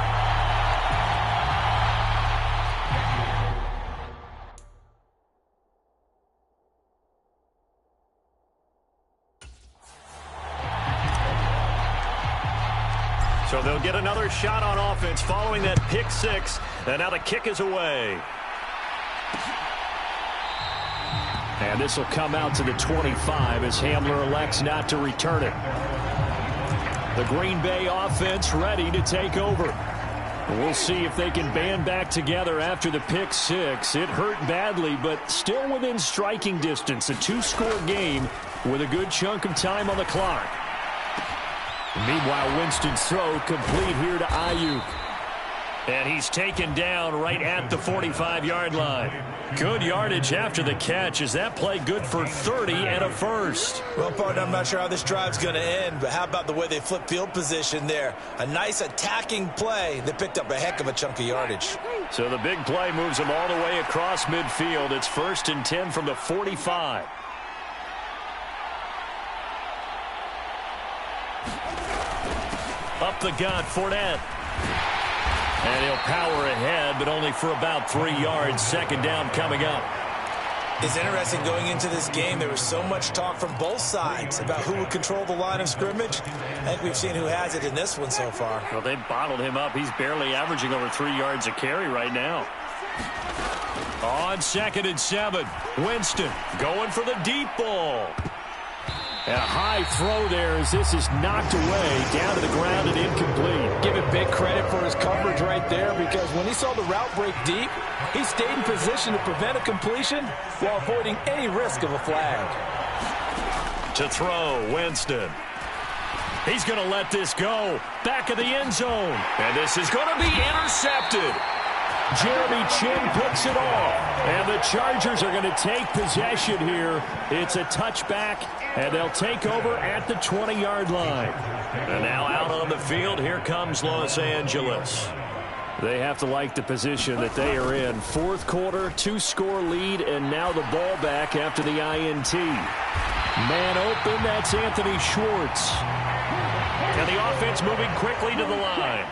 So they'll get another shot on offense following that pick 6, and now the kick is away. And this will come out to the 25 as Hamler elects not to return it. The Green Bay offense ready to take over. We'll see if they can band back together after the pick 6. It hurt badly, but still within striking distance. A 2-score game with a good chunk of time on the clock. Meanwhile, Winston's throw complete here to Ayuk. And he's taken down right at the 45-yard line. Good yardage after the catch. Is that play good for 30 and a first? Well, partner, I'm not sure how this drive's going to end, but how about the way they flip field position there? A nice attacking play that picked up a heck of a chunk of yardage. So the big play moves them all the way across midfield. It's 1st and 10 from the 45. Up the gut, Fournette. And he'll power ahead, but only for about 3 yards. 2nd down coming up. It's interesting going into this game. There was so much talk from both sides about who would control the line of scrimmage. I think we've seen who has it in this one so far. Well, they've bottled him up. He's barely averaging over 3 yards a carry right now. On 2nd and 7, Winston going for the deep ball. And a high throw there as this is knocked away down to the ground and incomplete. Give him big credit for his coverage right there, because when he saw the route break deep, he stayed in position to prevent a completion while avoiding any risk of a flag. To throw, Winston. He's going to let this go. Back of the end zone. And this is going to be intercepted. Jeremy Chin picks it off. And the Chargers are going to take possession here. It's a touchback, and they'll take over at the 20-yard line. And now out on the field, here comes Los Angeles. They have to like the position that they are in. 4th quarter, 2-score lead, and now the ball back after the INT. Man open, that's Anthony Schwartz. And the offense moving quickly to the line.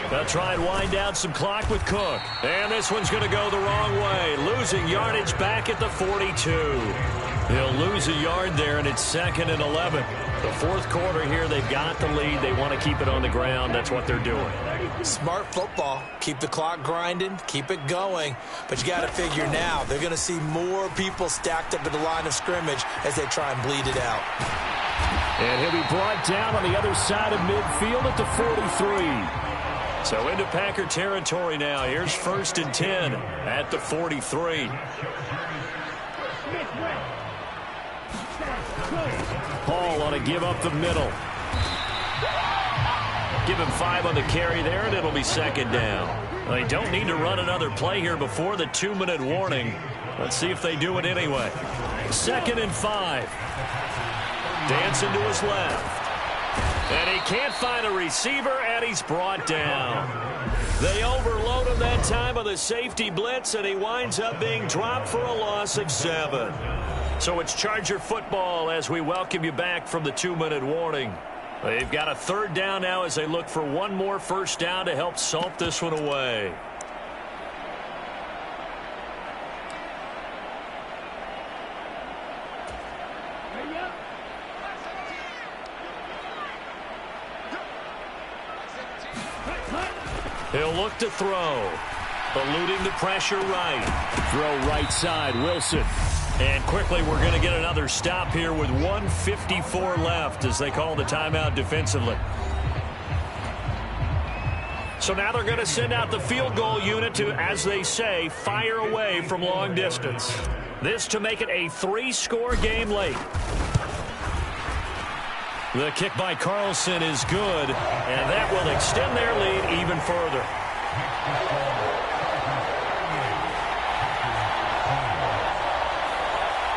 They'll try and wind down some clock with Cook. And this one's going to go the wrong way. Losing yardage back at the 42. They'll lose a yard there, and it's 2nd and 11. The 4th quarter here, they've got the lead. They want to keep it on the ground. That's what they're doing. Smart football. Keep the clock grinding. Keep it going. But you got to figure now, they're going to see more people stacked up at the line of scrimmage as they try and bleed it out. And he'll be brought down on the other side of midfield at the 43. So into Packer territory now. Here's 1st and 10 at the 43. Paul on a give up the middle. Give him 5 on the carry there, and it'll be 2nd down. They don't need to run another play here before the 2-minute warning. Let's see if they do it anyway. 2nd and 5. Dancing to his left. And he can't find a receiver, and he's brought down. They overload him that time on the safety blitz, and he winds up being dropped for a loss of 7. So it's Charger football as we welcome you back from the 2-minute warning. They've got a 3rd down now as they look for one more 1st down to help salt this one away. He'll look to throw. Eluding the pressure right. Throw right side, Wilson. And quickly, we're going to get another stop here with 1:54 left as they call the timeout defensively. So now they're going to send out the field goal unit to, as they say, fire away from long distance. This to make it a 3-score game late. The kick by Carlson is good, and that will extend their lead even further.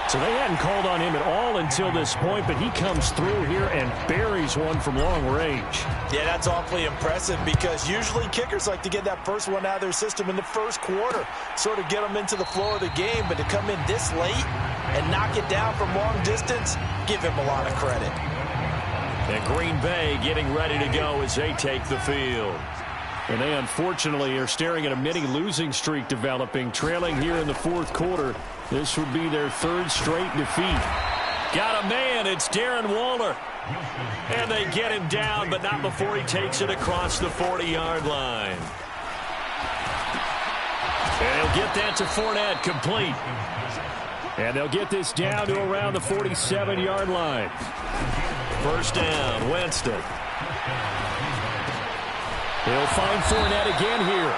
So they hadn't called on him at all until this point, but he comes through here and buries one from long range. Yeah, that's awfully impressive because usually kickers like to get that first one out of their system in the 1st quarter, sort of get them into the flow of the game, but to come in this late and knock it down from long distance, give him a lot of credit. And Green Bay getting ready to go as they take the field. And they unfortunately are staring at a mini losing streak developing, trailing here in the 4th quarter. This would be their 3rd straight defeat. Got a man, it's Darren Waller. And they get him down, but not before he takes it across the 40-yard line. And he'll get that to Fournette, complete. And they'll get this down to around the 47-yard line. 1st down, Winston. He'll find Fournette again here.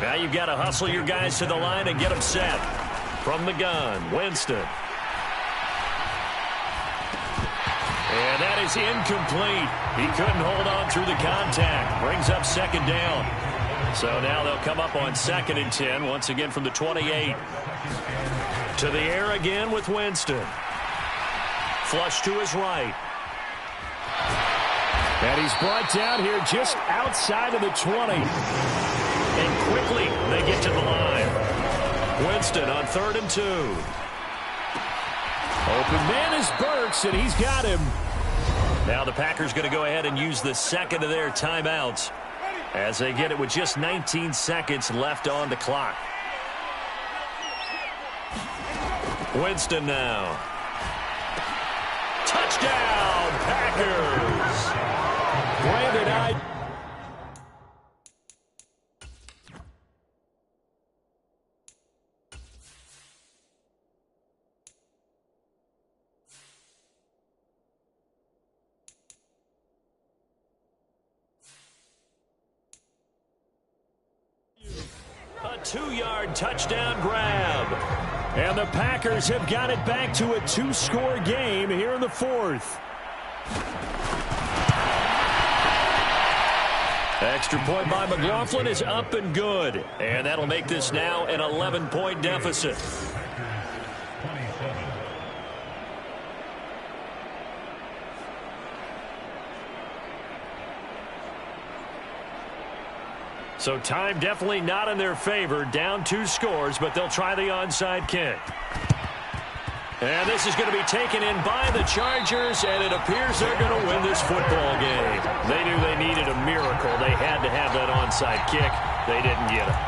Now you've got to hustle your guys to the line and get them set. From the gun, Winston. And that is incomplete. He couldn't hold on through the contact. Brings up 2nd down. So now they'll come up on 2nd and 10, once again from the 28. To the air again with Winston. Flush to his right. And he's brought down here just outside of the 20. And quickly they get to the line. Winston on 3rd and 2. Open man is Burks, and he's got him. Now the Packers going to go ahead and use the 2nd of their timeouts as they get it with just 19 seconds left on the clock. Winston now. Touchdown, Packers! Brandon, A 2-yard touchdown grab. And the Packers have got it back to a 2-score game here in the fourth. Extra point by McLaughlin is up and good. And that'll make this now an 11-point deficit. So time definitely not in their favor. Down 2 scores, but they'll try the onside kick. And this is going to be taken in by the Chargers, and it appears they're going to win this football game. They knew they needed a miracle. They had to have that onside kick. They didn't get it.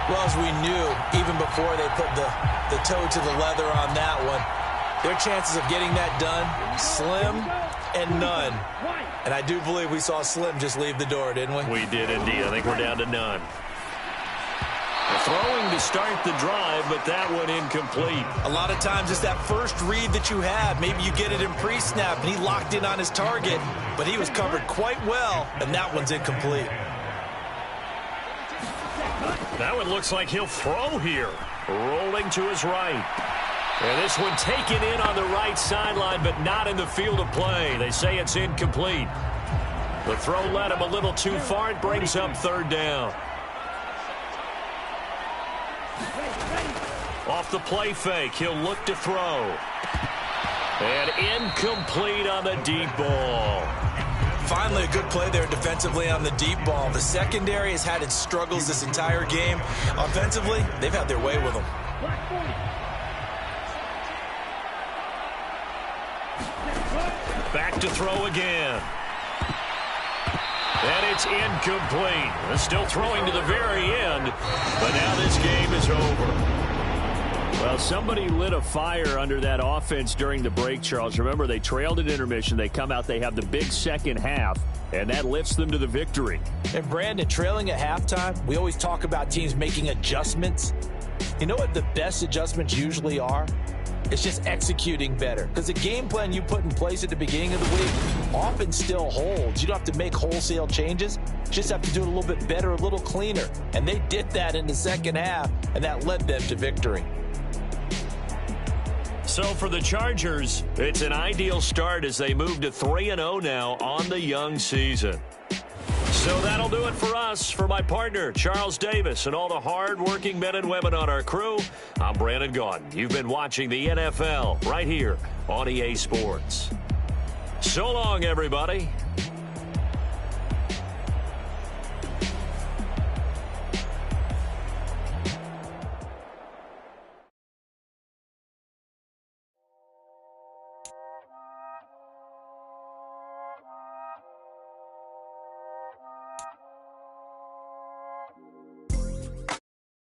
Well, as we knew, even before they put the toe to the leather on that one, their chances of getting that done, slim and none. And I do believe we saw Slim just leave the door, didn't we? We did indeed. I think we're down to none. Throwing to start the drive, but that one incomplete. A lot of times it's that first read that you have. Maybe you get it in pre-snap, and he locked in on his target, but he was covered quite well, and that one's incomplete. That one looks like he'll throw here. Rolling to his right. And this one taken in on the right sideline, but not in the field of play. They say it's incomplete. The throw led him a little too far. It brings up 3rd down. Off the play fake, he'll look to throw. And incomplete on the deep ball. Finally, a good play there defensively on the deep ball. The secondary has had its struggles this entire game. Offensively, they've had their way with them. Back to throw again. And it's incomplete. They're still throwing to the very end, but now this game is over. Well, somebody lit a fire under that offense during the break, Charles. Remember, they trailed at intermission. They come out, they have the big second half, and that lifts them to the victory. And Brandon, trailing at halftime, we always talk about teams making adjustments. You know what the best adjustments usually are? It's just executing better. Because the game plan you put in place at the beginning of the week often still holds. You don't have to make wholesale changes. You just have to do it a little bit better, a little cleaner. And they did that in the second half, and that led them to victory. So for the Chargers, it's an ideal start as they move to 3-0 now on the young season. So that'll do it for us. For my partner, Charles Davis, and all the hard-working men and women on our crew, I'm Brandon Gaudin. You've been watching the NFL right here on EA Sports. So long, everybody.